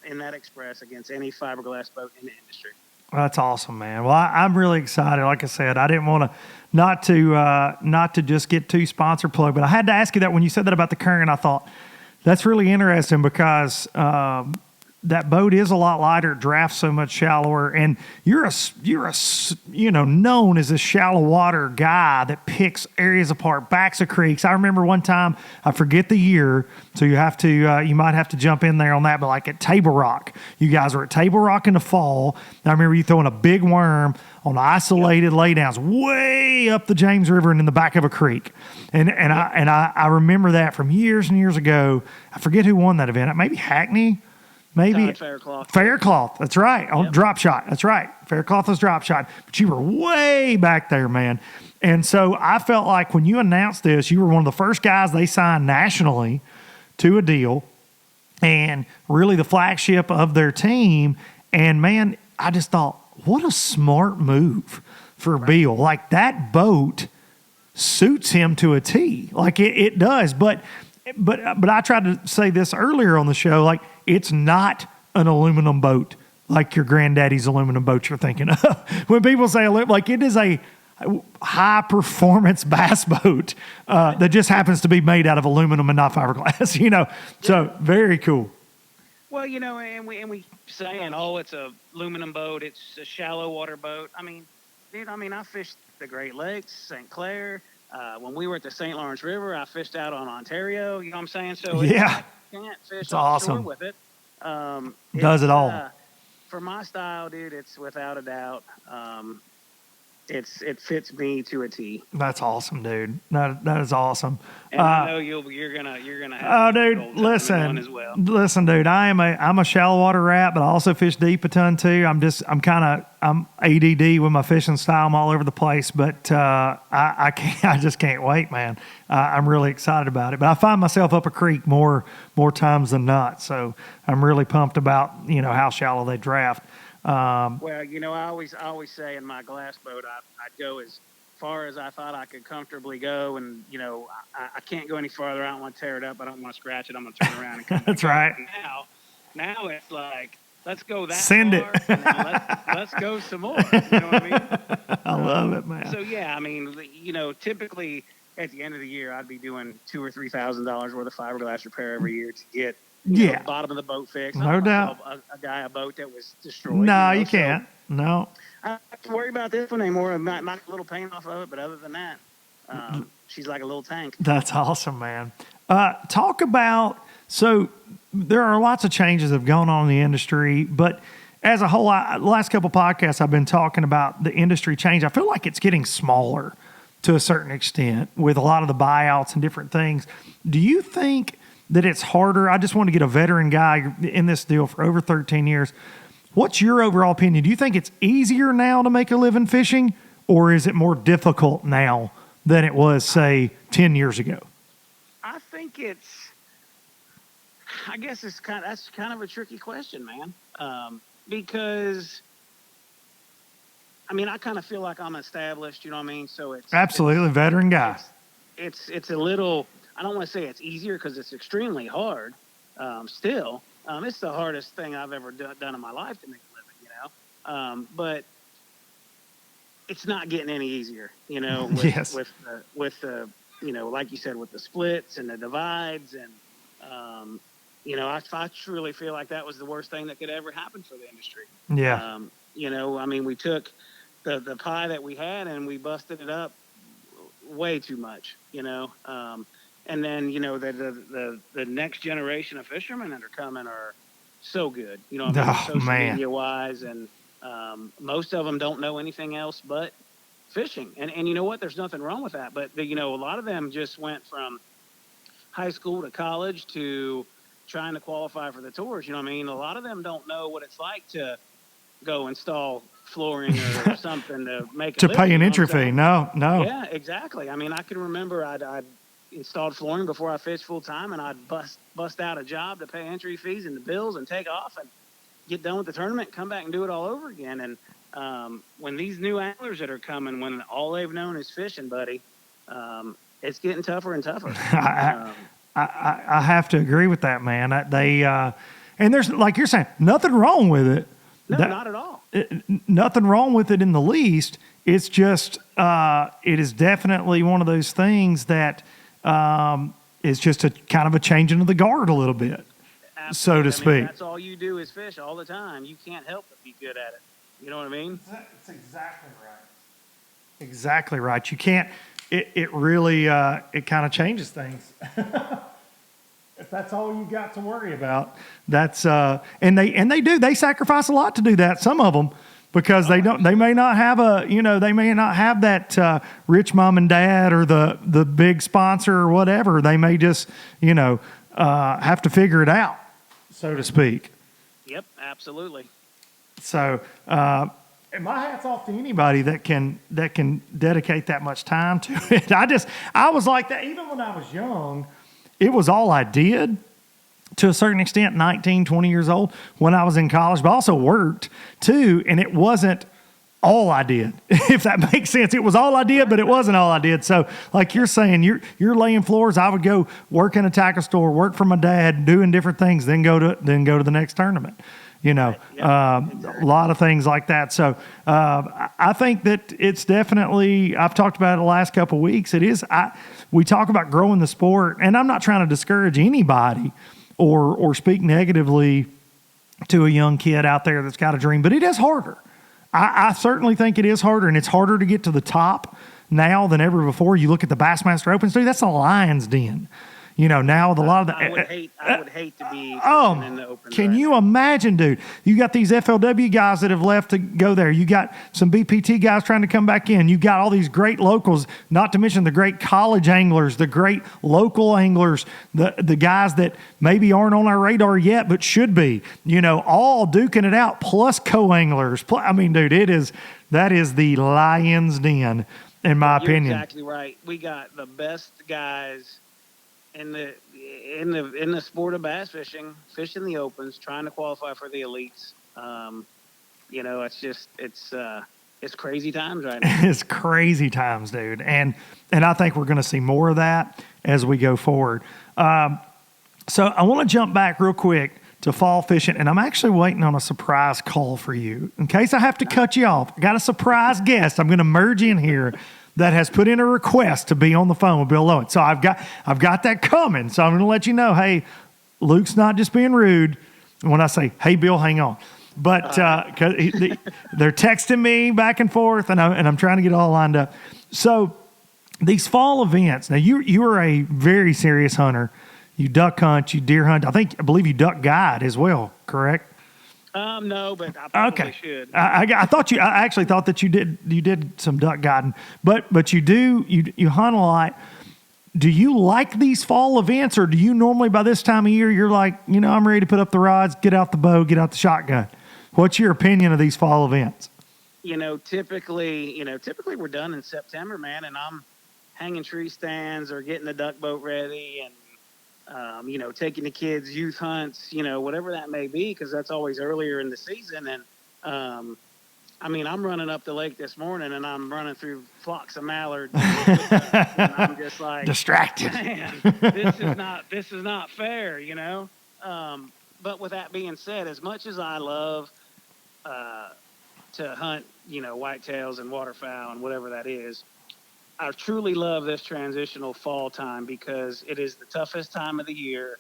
Speaker 3: in that Express against any fiberglass boat in the industry.
Speaker 1: That's awesome, man. Well, I'm really excited. Like I said, I didn't want to not to just get too sponsor plug, but I had to ask you that when you said that about the current. I thought that's really interesting because that boat is a lot lighter, it drafts so much shallower, and you're known as a shallow water guy that picks areas apart, backs of creeks. I remember one time, I forget the year, so you might have to jump in there on that, but like at Table Rock, you guys were at Table Rock in the fall. I remember you throwing a big worm on isolated laydowns way up the James River and in the back of a creek. And I remember that from years and years ago. I forget who won that event. Maybe Hackney. Maybe Faircloth. That's right. On drop shot. That's right. Faircloth was drop shot. But you were way back there, man. And so I felt like when you announced this, you were one of the first guys they signed nationally to a deal and really the flagship of their team. And man, I just thought, what a smart move for Bill. Like, that boat suits him to a T. Like it does. But I tried to say this earlier on the show, like, it's not an aluminum boat like your granddaddy's aluminum boat you're thinking of. When people say, like, it is a high-performance bass boat that just happens to be made out of aluminum and not fiberglass, So, very cool.
Speaker 3: Well, and we saying, oh, it's a aluminum boat, it's a shallow water boat. I mean, dude, I fished the Great Lakes, St. Clair. When we were at the St. Lawrence River, I fished out on Ontario. You know what I'm saying? So
Speaker 1: yeah,
Speaker 3: I can't fish
Speaker 1: it's
Speaker 3: offshore
Speaker 1: awesome
Speaker 3: with it.
Speaker 1: Does it all.
Speaker 3: For my style, dude, it's without a doubt. It fits me to a T.
Speaker 1: That's awesome, dude. That is awesome.
Speaker 3: And I know you're gonna
Speaker 1: Oh,
Speaker 3: have
Speaker 1: dude, listen,
Speaker 3: as well.
Speaker 1: Listen, dude. I'm a shallow water rat, but I also fish deep a ton too. I'm ADD with my fishing style. I'm all over the place, but I just can't wait, man. I'm really excited about it. But I find myself up a creek more times than not. So I'm really pumped about how shallow they draft.
Speaker 3: Well, I always say in my glass boat, I'd go as far as I thought I could comfortably go, and I can't go any farther. I don't want to tear it up. I don't want to scratch it. I'm going to turn around and come back.
Speaker 1: That's right.
Speaker 3: Now it's like, let's go that
Speaker 1: Send
Speaker 3: far,
Speaker 1: it.
Speaker 3: And then let's go some more. You know what I mean?
Speaker 1: I love it, man.
Speaker 3: So yeah, typically at the end of the year, I'd be doing $2,000 or $3,000 worth of fiberglass repair every year to get the bottom of the boat fixed.
Speaker 1: No doubt.
Speaker 3: A guy a boat that was destroyed.
Speaker 1: No, you can't.
Speaker 3: So
Speaker 1: no.
Speaker 3: I don't have to worry about this one anymore. I might knock a little paint off of it, but other than that, she's like a little tank.
Speaker 1: That's awesome, man. Talk about, so there are lots of changes that have gone on in the industry, but as a whole, the last couple podcasts I've been talking about the industry change. I feel like it's getting smaller to a certain extent with a lot of the buyouts and different things. Do you think that it's harder? I just want to get a veteran guy in this deal for over 13 years. What's your overall opinion? Do you think it's easier now to make a living fishing, or is it more difficult now than it was, say, 10 years ago?
Speaker 3: I think I guess that's kind of a tricky question, man. Because I mean, I kind of feel like I'm established, you know what I mean? So it's
Speaker 1: absolutely veteran guy.
Speaker 3: It's a little, I don't want to say it's easier because it's extremely hard. Still, it's the hardest thing I've ever done in my life to make a living, you know? But it's not getting any easier, you know, with the, you know, like you said, with the splits and the divides and, you know, I truly feel like that was the worst thing that could ever happen for the industry.
Speaker 1: Yeah.
Speaker 3: You know, I mean, we took the pie that we had and we busted it up way too much, you know. And then, you know, the next generation of fishermen that are coming are so good, you know, I mean, social media wise, and most of them don't know anything else but fishing. And you know what? There's nothing wrong with that. But, you know, a lot of them just went from high school to college to trying to qualify for the tours. You know what I mean? A lot of them don't know what it's like to go install flooring or something to make
Speaker 1: to pay an entry fee. No.
Speaker 3: Yeah, exactly. I mean, I can remember I'd installed flooring before I fished full time, and I'd bust out a job to pay entry fees and the bills and take off and get done with the tournament, come back and do it all over again. And when these new anglers that are coming, when all they've known is fishing, buddy, it's getting tougher and tougher.
Speaker 1: I have to agree with that, man. And there's, like you're saying, nothing wrong with it.
Speaker 3: No, not at all.
Speaker 1: Nothing wrong with it in the least. It's just, it is definitely one of those things that is just a kind of a changing of the guard a little bit, so to speak.
Speaker 3: That's all you do is fish all the time. You can't help but be good at it. You know what I mean?
Speaker 1: That's exactly right. Exactly right. You can't. It really it kind of changes things. If that's all you got to worry about, that's and they sacrifice a lot to do that. Some of them, because they may not have that rich mom and dad or the big sponsor or whatever. They may just have to figure it out, so to speak.
Speaker 3: Yep, absolutely.
Speaker 1: So. And my hat's off to anybody that can dedicate that much time to it. I was like that even when I was young. It was all I did to a certain extent, 19, 20 years old when I was in college, but I also worked too. And it wasn't all I did, if that makes sense. It was all I did, but it wasn't all I did. So like you're saying, you're laying floors. I would go work in a tackle store, work for my dad, doing different things, then go to the next tournament. Exactly. A lot of things like that. So I think that it's definitely, I've talked about it the last couple of weeks. It is, we talk about growing the sport, and I'm not trying to discourage anybody or speak negatively to a young kid out there that's got a dream, but it is harder. I certainly think it is harder, and it's harder to get to the top now than ever before. You look at the Bassmaster Opens, dude, that's a lion's den. Now with a lot of the...
Speaker 3: I would hate to be in the open.
Speaker 1: Can you imagine, dude? You got these FLW guys that have left to go there. You got some BPT guys trying to come back in. You got all these great locals, not to mention the great college anglers, the great local anglers, the guys that maybe aren't on our radar yet but should be, all duking it out, plus co-anglers. I mean, dude, that is the lion's den, in my opinion.
Speaker 3: You're exactly right. We got the best guys in the sport of bass fishing the opens, trying to qualify for the elites. It's crazy times right now.
Speaker 1: It's crazy times, dude. And I think we're going to see more of that as we go forward. So I want to jump back real quick to fall fishing, and I'm actually waiting on a surprise call for you. In case I have to cut you off, I got a surprise guest. I'm going to merge in here. that has put in a request to be on the phone with Bill Lowen. So I've got that coming. So I'm going to let you know, hey, Luke's not just being rude when I say, hey, Bill, hang on. But 'cause they're texting me back and forth, and I'm trying to get it all lined up. So these fall events. Now you are a very serious hunter. You duck hunt, you deer hunt. I believe you duck guide as well. Correct?
Speaker 3: No, but I probably should.
Speaker 1: I actually thought that you did some duck guiding, but you hunt a lot. Do you like these fall events, or do you normally by this time of year you're like, I'm ready to put up the rods, get out the bow, get out the shotgun? What's your opinion of these fall events?
Speaker 3: Typically we're done in September, man, and I'm hanging tree stands or getting the duck boat ready, and taking the kids youth hunts, whatever that may be, because that's always earlier in the season. And I'm running up the lake this morning, and I'm running through flocks of mallards, and I'm just like
Speaker 1: distracted.
Speaker 3: Man, this is not fair, But with that being said, as much as I love to hunt, whitetails and waterfowl and whatever that is, I truly love this transitional fall time because it is the toughest time of the year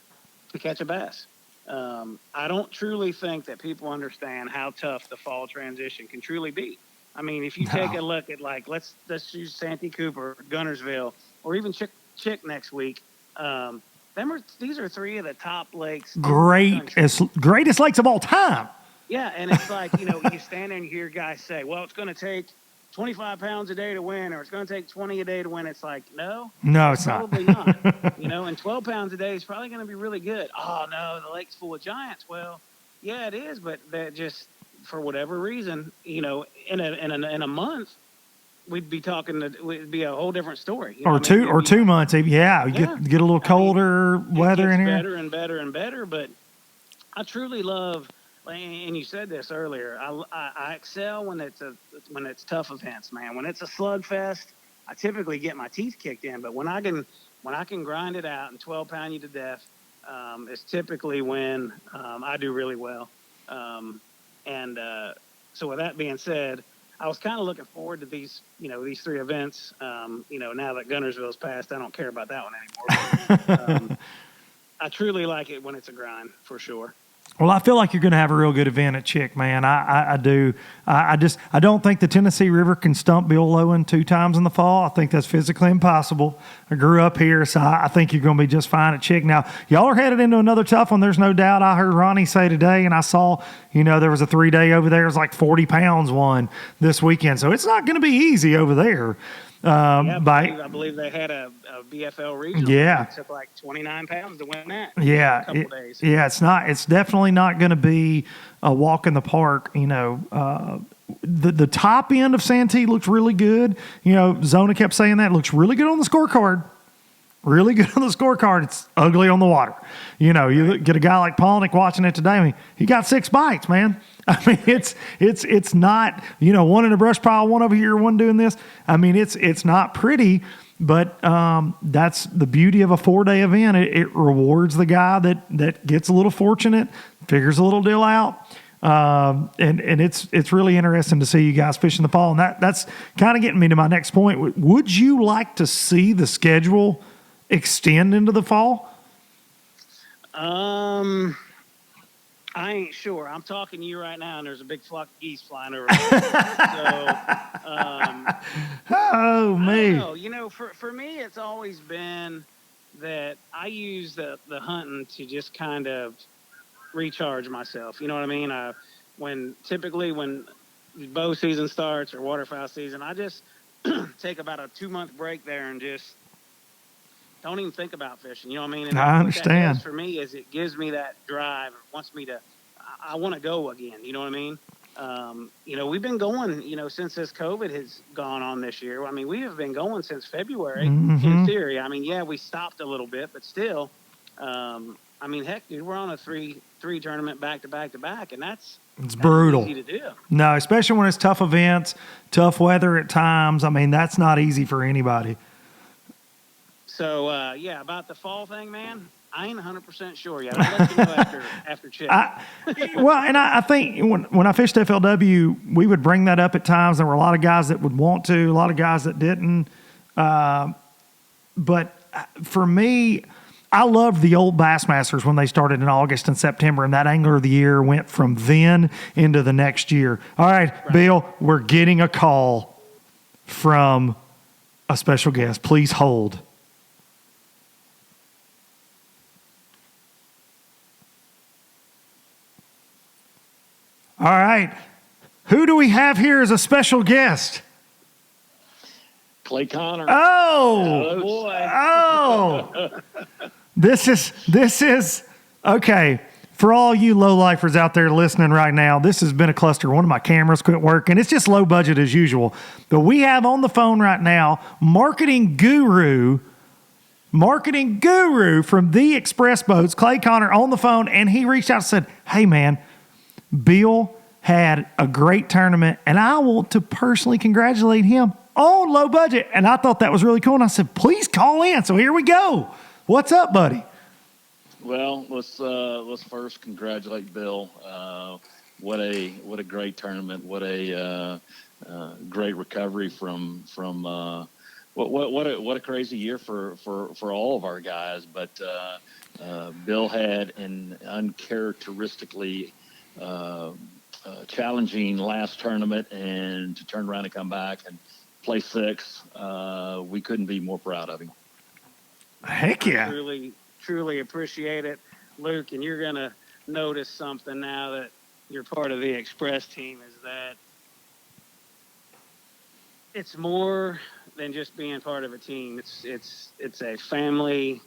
Speaker 3: to catch a bass. I don't truly think that people understand how tough the fall transition can truly be. I mean, if you take a look at let's use Santee Cooper, Gunnersville, or even Chick next week. These are three of the top lakes.
Speaker 1: Greatest lakes of all time.
Speaker 3: Yeah, and it's like, you stand there and you hear guys say, well, it's going to take 25 pounds a day to win, or it's going to take 20 a day to win. It's like, no,
Speaker 1: it's
Speaker 3: probably not. And 12 pounds a day is probably going to be really good. Oh, no, the lake's full of giants. Well, yeah, it is, but that just, for whatever reason, in a month, we'd be it'd be a whole different story.
Speaker 1: Or 2 months. Yeah, get a little colder weather in here.
Speaker 3: Better and better and better, but I truly love. And you said this earlier. I excel when it's tough events, man. When it's a slugfest, I typically get my teeth kicked in. But when I can grind it out and 12-pound you to death, is typically when I do really well. So with that being said, I was kind of looking forward to these three events. Now that Gunnersville's passed, I don't care about that one anymore. I truly like it when it's a grind, for sure.
Speaker 1: Well, I feel like you're going to have a real good event at Chick, man. I do. I don't think the Tennessee River can stump Bill Lowen 2 times in the fall. I think that's physically impossible. I grew up here, so I think you're going to be just fine at Chick. Now, y'all are headed into another tough one. There's no doubt. I heard Ronnie say today, and I saw, there was a 3-day over there. It was like 40 pounds won this weekend. So it's not going to be easy over there.
Speaker 3: I believe they had a BFL regional.
Speaker 1: Yeah,
Speaker 3: it took like 29 pounds to win that.
Speaker 1: Yeah,
Speaker 3: in a couple days.
Speaker 1: Yeah, it's definitely not going to be a walk in the park. The top end of Santee looks really good. Zona kept saying that. It looks really good on the scorecard. Really good on the scorecard. It's ugly on the water. You get a guy like Polnick watching it today. I mean, he got 6 bites, man. I mean, it's not, one in a brush pile, one over here, one doing this. I mean, it's not pretty, but that's the beauty of a 4-day event. It rewards the guy that gets a little fortunate, figures a little deal out. And it's really interesting to see you guys fish in the fall. And that's kind of getting me to my next point. Would you like to see the schedule extend into the fall?
Speaker 3: I ain't sure. I'm talking to you right now, and there's a big flock of geese flying over.
Speaker 1: Oh, me.
Speaker 3: I don't know. For me, it's always been that I use the hunting to just kind of recharge myself. You know what I mean? When bow season starts or waterfowl season, I just take about a 2-month break there and just don't even think about fishing. You know what I mean? And
Speaker 1: I understand.
Speaker 3: What that does for me is it gives me that drive. It wants me to. I want to go again. You know what I mean? We've been going. Since this COVID has gone on this year. I mean, we have been going since February.
Speaker 1: Mm-hmm.
Speaker 3: In theory, I mean, yeah, we stopped a little bit, but still. I mean, heck, dude, we're on a three tournament back to back, and that's
Speaker 1: brutal.
Speaker 3: Easy to do.
Speaker 1: No, especially when it's tough events, tough weather at times. I mean, that's not easy for anybody.
Speaker 3: So, about the fall thing, man, I ain't 100% sure yet. I'll let you know after check.
Speaker 1: I think when I fished FLW, we would bring that up at times. There were a lot of guys that would want to, a lot of guys that didn't. But for me, I loved the old Bassmasters when they started in August and September, and that Angler of the Year went from then into the next year. All right, Bill, we're getting a call from a special guest. Please hold. All right. Who do we have here as a special guest?
Speaker 2: Clay Connor.
Speaker 1: Oh,
Speaker 3: boy.
Speaker 1: Oh, this is okay. For all you low-lifers out there listening right now, this has been a cluster. One of my cameras quit working. It's just low budget as usual. But we have on the phone right now marketing guru from The Express Boats, Clay Connor, on the phone, and he reached out and said, "Hey, man, Bill had a great tournament, and I want to personally congratulate him on low budget." And I thought that was really cool. And I said, please call in. So here we go. What's up, buddy?
Speaker 2: Well, let's first congratulate Bill. What a great tournament. What a great recovery from what a crazy year for all of our guys. But Bill had an uncharacteristically challenging last tournament, and to turn around and come back and play sixth, we couldn't be more proud of him.
Speaker 1: Heck yeah.
Speaker 3: I truly appreciate it, Luke. And you're going to notice something now that you're part of the Express team, is that it's more than just being part of a team. It's a family.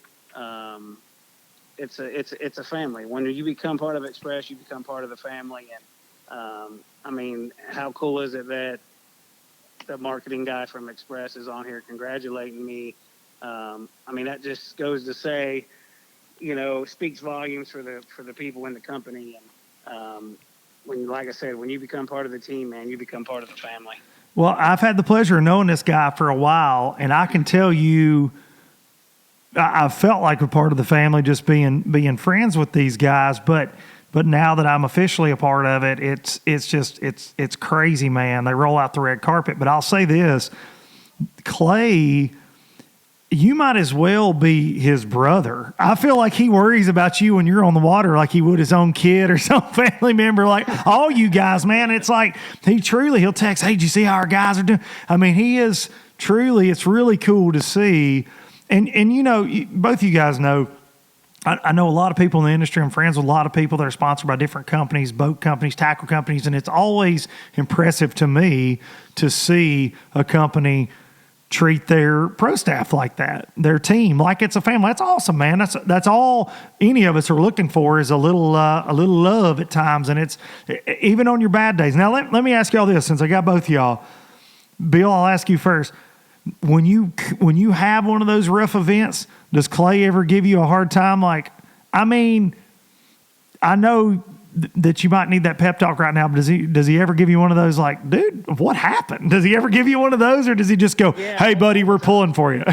Speaker 3: It's a family. When you become part of Express, you become part of the family. And I mean, how cool is it that the marketing guy from Express is on here congratulating me? I mean, that just goes to say, speaks volumes for the people in the company. And like I said, when you become part of the team, man, you become part of the family.
Speaker 1: Well, I've had the pleasure of knowing this guy for a while, and I can tell you, I felt like a part of the family just being friends with these guys. But now that I'm officially a part of it, it's crazy, man. They roll out the red carpet. But I'll say this, Clay, you might as well be his brother. I feel like he worries about you when you're on the water like he would his own kid or some family member, like all you guys, man. It's like he'll text, "Hey, did you see how our guys are doing?" I mean, he is truly, it's really cool to see. And both of you guys know, I know a lot of people in the industry. I'm friends with a lot of people that are sponsored by different companies, boat companies, tackle companies, and it's always impressive to me to see a company treat their pro staff like that, their team like it's a family. That's awesome, man. That's all any of us are looking for, is a little love at times, and it's even on your bad days. Now let me ask y'all this, since I got both of y'all. Bill, I'll ask you first. When you have one of those rough events, does Clay ever give you a hard time? Like, I mean, I know that you might need that pep talk right now, but does he ever give you one of those, like, "Dude, what happened?" Does he ever give you one of those, or does he just go,
Speaker 3: Yeah.
Speaker 1: "Hey, buddy, we're pulling for you"?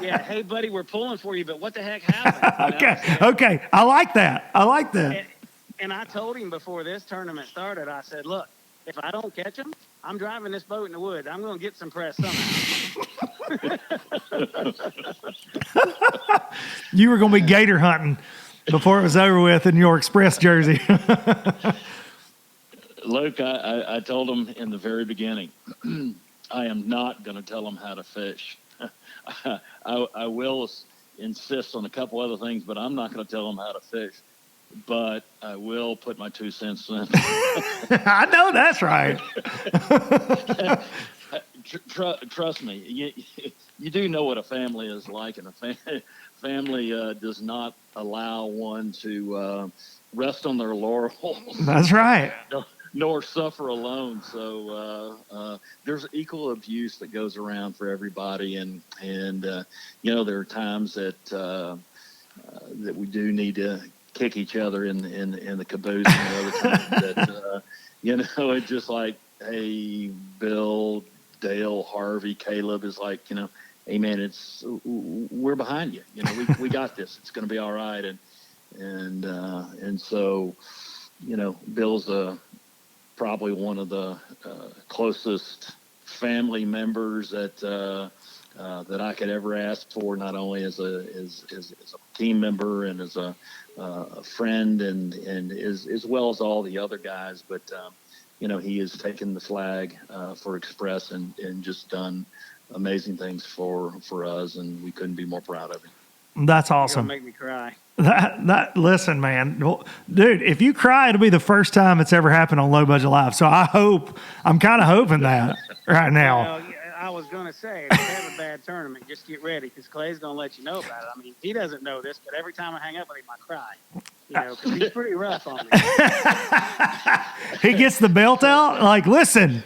Speaker 3: Yeah, "Hey, buddy, we're pulling for you, but what the heck happened?"
Speaker 1: Okay. I like that.
Speaker 3: And I told him before this tournament started, I said, "Look, if I don't catch him, I'm driving this boat in the woods. I'm going to get some press somehow."
Speaker 1: You were going to be gator hunting before it was over with in your Express jersey.
Speaker 2: Luke, I told him in the very beginning, I am not going to tell him how to fish. I will insist on a couple other things, but I'm not going to tell him how to fish. But I will put my 2 cents in.
Speaker 1: I know that's right.
Speaker 2: Trust me, you do know what a family is like, and a family does not allow one to rest on their laurels.
Speaker 1: That's right.
Speaker 2: Nor suffer alone. So there's equal abuse that goes around for everybody, and there are times that we do need to kick each other in the caboose, and other times that it's just like, "Hey, Bill, Dale, Harvey, Caleb," is like, hey man, we're behind you. You know, we got this. It's going to be all right. And so, you know, Bill's probably one of the closest family members that I could ever ask for, not only as a team member and as a friend, and as well as all the other guys. But you know, he has taken the flag for Express and just done amazing things for us, and we couldn't be more proud of him.
Speaker 1: That's
Speaker 3: You're
Speaker 1: awesome.
Speaker 3: gonna make me cry.
Speaker 1: Listen, man, dude, if you cry, it'll be the first time it's ever happened on Low Budget Live. So I'm kind of hoping that right now.
Speaker 3: Well, I was gonna say, if you have a bad tournament, just get ready, because Clay's gonna let you know about it. I mean, he doesn't know this, but every time I hang up with him, I cry. You know, because he's pretty rough on me.
Speaker 1: He gets the belt out. Like, listen,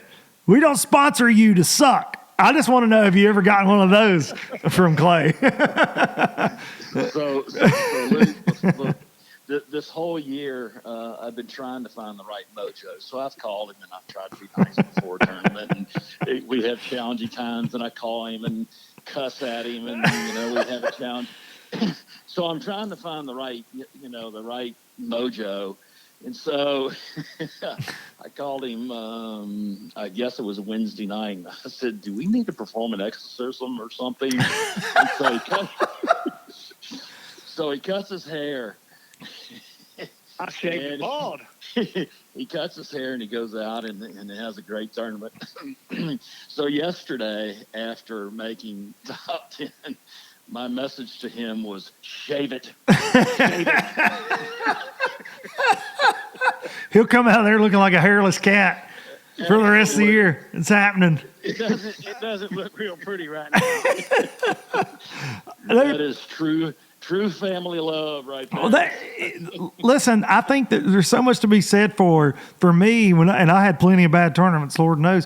Speaker 1: we don't sponsor you to suck. I just want to know if you ever gotten one of those from Clay.
Speaker 2: So look, this whole year, I've been trying to find the right mojo. So I've called him and I've tried to be nice before a tournament. And we have challenging times, and I call him and cuss at him, and you know, we have a challenge. So I'm trying to find the right mojo. And so I called him, I guess it was a Wednesday night. And I said, do we need to perform an exorcism or something? And so he cuts his hair.
Speaker 3: I shaved bald.
Speaker 2: He cuts his hair and he goes out and has a great tournament. So yesterday, after making top 10, my message to him was, shave it. Shave it.
Speaker 1: He'll come out there looking like a hairless cat for the rest of the year. It's happening.
Speaker 3: It doesn't look real pretty right now.
Speaker 2: That is true family love right there.
Speaker 1: Well, listen, I think that there's so much to be said for me, and I had plenty of bad tournaments, Lord knows.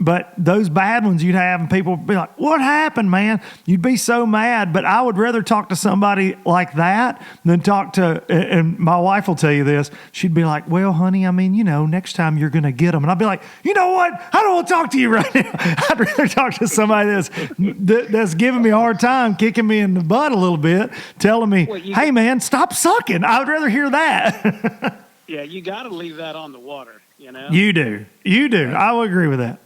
Speaker 1: But those bad ones you'd have, and people would be like, what happened, man? You'd be so mad. But I would rather talk to somebody like that than talk to, and my wife will tell you this, she'd be like, well, honey, I mean, you know, next time you're going to get them. And I'd be like, you know what? I don't want to talk to you right now. I'd rather talk to somebody that's giving me a hard time, kicking me in the butt a little bit, telling me, hey, man, stop sucking. I would rather hear that.
Speaker 3: Yeah, you got to leave that on the water, you know?
Speaker 1: You do. I will agree with that.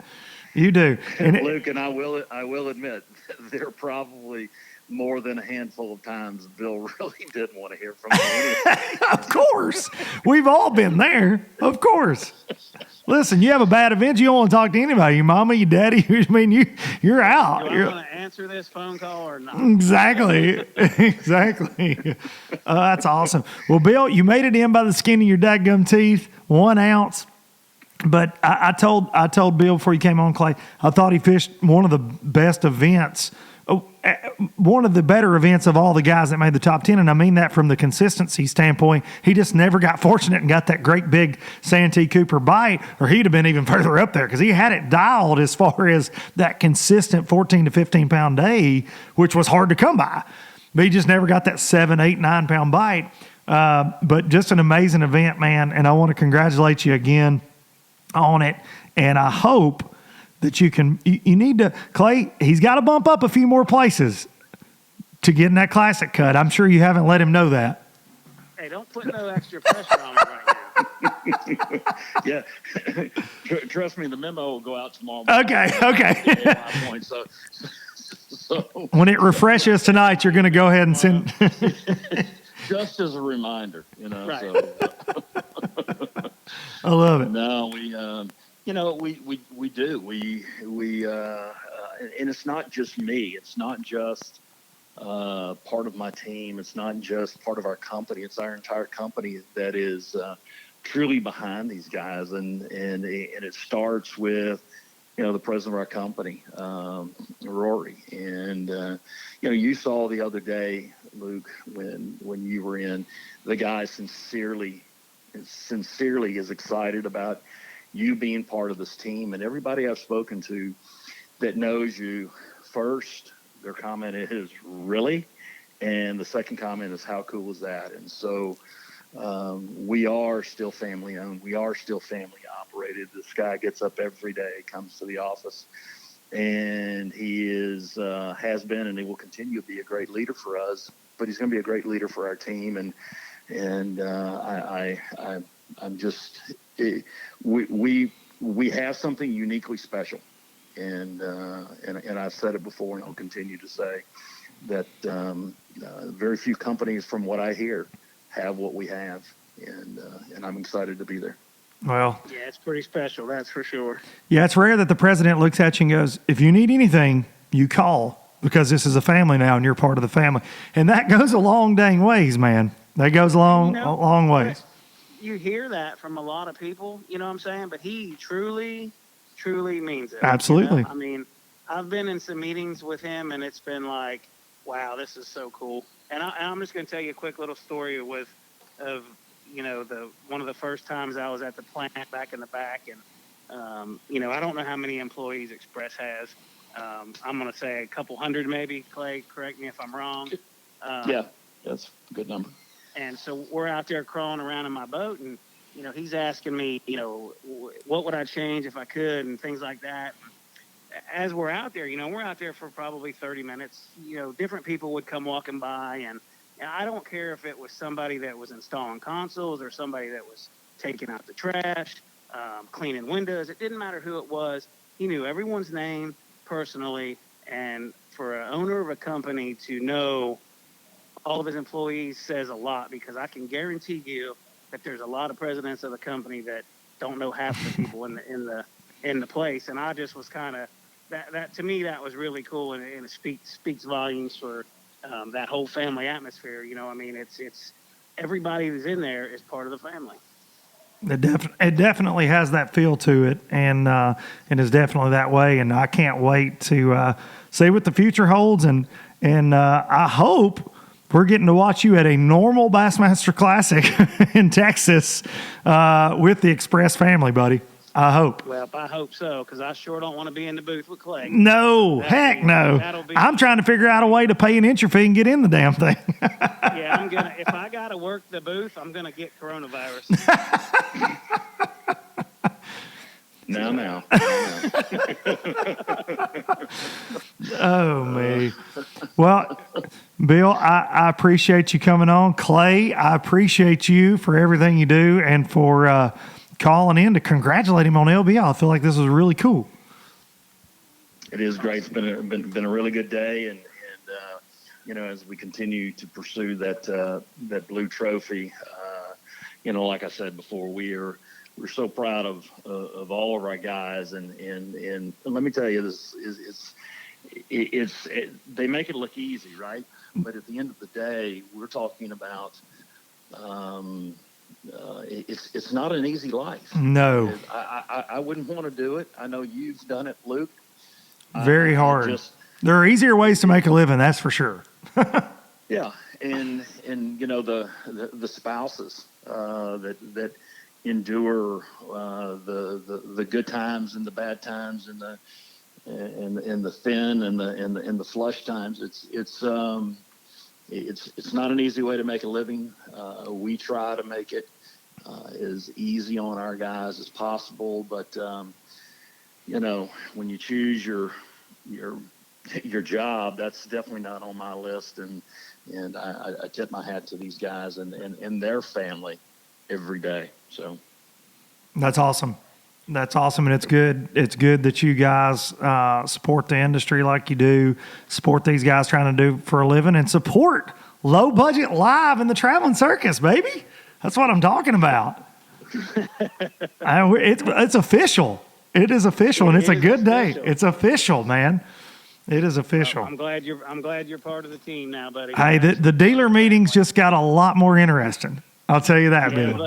Speaker 1: You do.
Speaker 2: And Luke, and I will admit, there are probably more than a handful of times Bill really didn't want to hear from me anyway.
Speaker 1: Of course. We've all been there. Of course. Listen, you have a bad event, you don't want to talk to anybody. Your mama, your daddy, I mean, you're out.
Speaker 3: Do I want to answer this phone call or not?
Speaker 1: Exactly. That's awesome. Well, Bill, you made it in by the skin of your dadgum teeth, 1 ounce. But I told Bill before he came on, Clay, I thought he fished one of the best events, one of the better events of all the guys that made the top 10. And I mean that from the consistency standpoint. He just never got fortunate and got that great big Santee Cooper bite, or he'd have been even further up there because he had it dialed as far as that consistent 14 to 15 pound day, which was hard to come by. But he just never got that 7, 8, 9 pound bite. But just an amazing event, man. And I want to congratulate you again on it, and I hope that you need to, Clay, he's got to bump up a few more places to get in that classic cut. I'm sure you haven't let him know that.
Speaker 3: Hey, don't put no extra pressure on me right now.
Speaker 2: Yeah. Trust me, the memo will go out tomorrow
Speaker 1: morning. Okay.
Speaker 2: So
Speaker 1: when it refreshes tonight, you're going to go ahead and send.
Speaker 2: Just as a reminder, you know.
Speaker 3: Right.
Speaker 2: So.
Speaker 1: I love it.
Speaker 2: No, we do. And it's not just me. It's not just part of my team. It's not just part of our company. It's our entire company that is truly behind these guys. And it starts with, you know, the president of our company, Rory. And, you saw the other day, Luke, when you were in, the guy sincerely is excited about you being part of this team. And everybody I've spoken to that knows you, first, their comment is, really? And the second comment is, how cool is that? And so we are still family owned. We are still family operated. This guy gets up every day, comes to the office and he has been, and he will continue to be a great leader for us. But he's going to be a great leader for our team, I'm just we have something uniquely special, and I've said it before, and I'll continue to say that very few companies, from what I hear, have what we have, and I'm excited to be there.
Speaker 1: Well,
Speaker 3: yeah, it's pretty special, that's for sure.
Speaker 1: yeah, it's rare that the president looks at you and goes, if you need anything, you call, because this is a family now and you're part of the family. And that goes a long dang ways, man. That goes a long ways.
Speaker 3: You hear that from a lot of people, you know what I'm saying? But he truly, truly means it.
Speaker 1: Absolutely.
Speaker 3: You know? I mean, I've been in some meetings with him, and it's been like, wow, this is so cool. And I'm just going to tell you a quick little story of one of the first times I was at the plant back in the back, and I don't know how many employees Express has. I'm going to say a couple hundred, maybe. Clay, correct me if I'm wrong.
Speaker 2: Yeah, that's a good number.
Speaker 3: And so we're out there crawling around in my boat, and he's asking me, what would I change if I could, and things like that. As we're out there, we're out there for probably 30 minutes. Different people would come walking by, and I don't care if it was somebody that was installing consoles or somebody that was taking out the trash, cleaning windows. It didn't matter who it was. He knew everyone's name personally, and for an owner of a company to know all of his employees says a lot, because I can guarantee you that there's a lot of presidents of the company that don't know half the people in the place. And I just was kind of that to me, that was really cool, and it speaks volumes for that whole family atmosphere. I mean, it's everybody who's in there is part of the family.
Speaker 1: It definitely has that feel to it, and is definitely that way. And I can't wait to see what the future holds. And I hope we're getting to watch you at a normal Bassmaster Classic in Texas with the Express family, buddy. I hope.
Speaker 3: Well, I hope so, because I sure don't want to be in the booth with Clay.
Speaker 1: No, heck no. I'm trying to figure out a way to pay an entry fee and get in the damn thing.
Speaker 3: Yeah, if I got to work the booth, I'm going to get coronavirus.
Speaker 2: No.
Speaker 1: Oh, me. Well, Bill, I appreciate you coming on. Clay, I appreciate you for everything you do and for calling in to congratulate him on LBL. I feel like this was really cool.
Speaker 2: It is great. It's been a really good day, and as we continue to pursue that blue trophy, like I said before, we're so proud of all of our guys, and let me tell you, this is they make it look easy, right? But at the end of the day, we're talking about it's not an easy life.
Speaker 1: No,
Speaker 2: I wouldn't want to do it. I know you've done it, Luke.
Speaker 1: Very hard. There are easier ways to make a living, that's for sure.
Speaker 2: Yeah, and the spouses that endure the good times and the bad times and the thin and the flush times. It's not an easy way to make a living. We try to make it as easy on our guys as possible, but when you choose your job, that's definitely not on my list, and I tip my hat to these guys and their family every day. So
Speaker 1: that's awesome. That's awesome, and it's good. It's good that you guys support the industry like you do, support these guys trying to do for a living, and support low budget live in the traveling circus, baby. That's what I'm talking about. It's official. It is official, and it's a good day. It's official, man. It is official.
Speaker 3: I'm glad you're part of the team now, buddy.
Speaker 1: Hey, the dealer meetings just got a lot more interesting. I'll tell you that, Bill.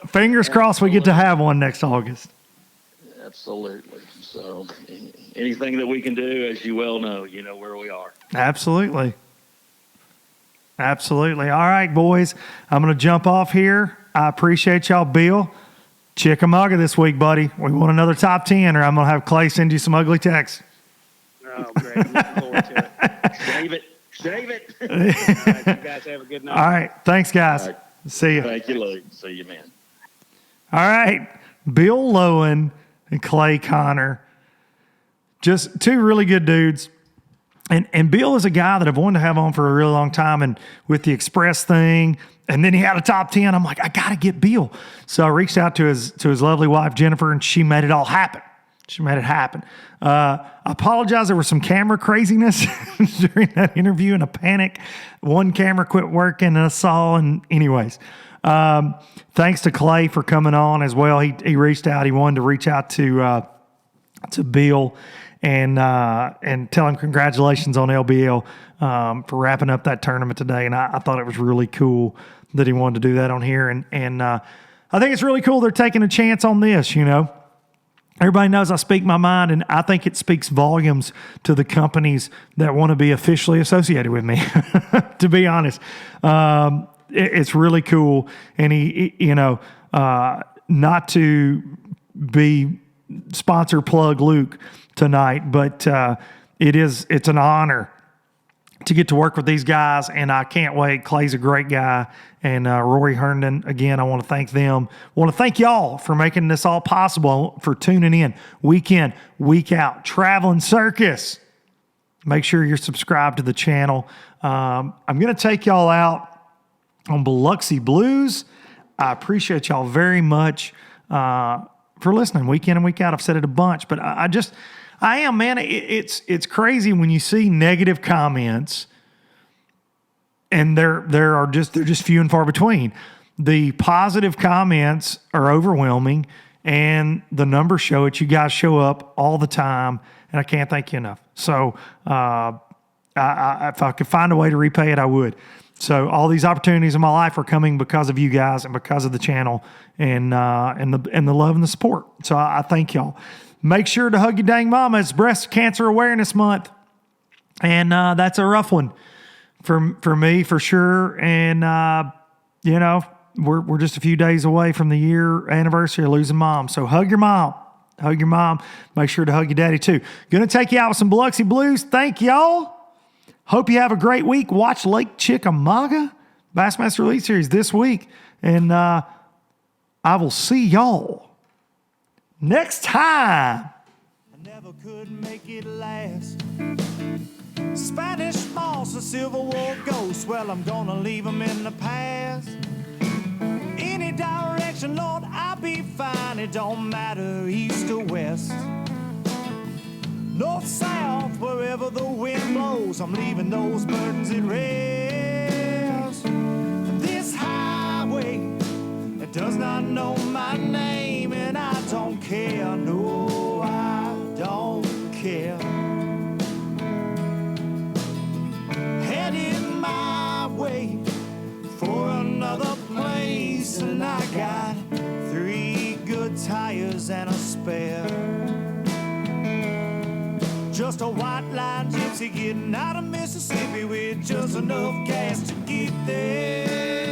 Speaker 1: Fingers crossed we get to have one next August.
Speaker 2: Absolutely. So anything that we can do, as you well know, you know where we are.
Speaker 1: Absolutely. Absolutely. All right, boys. I'm going to jump off here. I appreciate y'all. Bill, Chickamauga this week, buddy. We want another top 10, or I'm going to have Clay send you some ugly texts.
Speaker 3: Oh, great. Looking forward to it. Save it. All right, you guys have a good night.
Speaker 1: All right. Thanks, guys.
Speaker 2: All right.
Speaker 1: See you.
Speaker 2: Thank you, Luke. See you, man.
Speaker 1: All right. Bill Lowen and Clay Connor. just two really good dudes. And Bill is a guy that I've wanted to have on for a really long time, and with the Express thing, and then he had a top 10. I'm like, I got to get Bill. So I reached out to his lovely wife, Jennifer, and she made it all happen. She made it happen. I apologize. There was some camera craziness during that interview and a panic. One camera quit working and I saw. And anyways, thanks to Clay for coming on as well. He reached out. He wanted to reach out to Bill and tell him congratulations on LBL for wrapping up that tournament today. And I thought it was really cool that he wanted to do that on here. And I think it's really cool they're taking a chance on this, you know. Everybody knows I speak my mind, and I think it speaks volumes to the companies that want to be officially associated with me, to be honest. It's really cool. And he you know, not to be sponsor plug Luke tonight, but it's an honor to get to work with these guys, and I can't wait. Clay's a great guy, and Rory Herndon, again, I want to thank them. I want to thank y'all for making this all possible, for tuning in week out. Traveling Circus. Make sure you're subscribed to the channel. I'm going to take y'all out on Biloxi Blues. I appreciate y'all very much for listening week in and week out. I've said it a bunch, but I am, man. It's crazy when you see negative comments, and they're just few and far between. The positive comments are overwhelming, and the numbers show it. You guys show up all the time, and I can't thank you enough. So if I could find a way to repay it, I would. So all these opportunities in my life are coming because of you guys and because of the channel and the love and the support. So I thank y'all. Make sure to hug your dang mama. It's Breast Cancer Awareness Month. And that's a rough one for me, for sure. And, you know, we're just a few days away from the year anniversary of losing mom. So hug your mom. Hug your mom. Make sure to hug your daddy, too. Going to take you out with some Biloxi Blues. Thank y'all. Hope you have a great week. Watch Lake Chickamauga Bassmaster Elite Series this week. And I will see y'all next time.
Speaker 4: I never could make it last. Spanish moss and Civil War ghosts, well, I'm gonna leave them in the past. Any direction, Lord, I'll be fine. It don't matter east or west. North, south, wherever the wind blows, I'm leaving those burdens at rest. This highway, it does not know my name, and I don't care, no, I don't care. Headed my way for another place, and I got 3 good tires and a spare. Just a white line gypsy getting out of Mississippi with just enough gas to get there.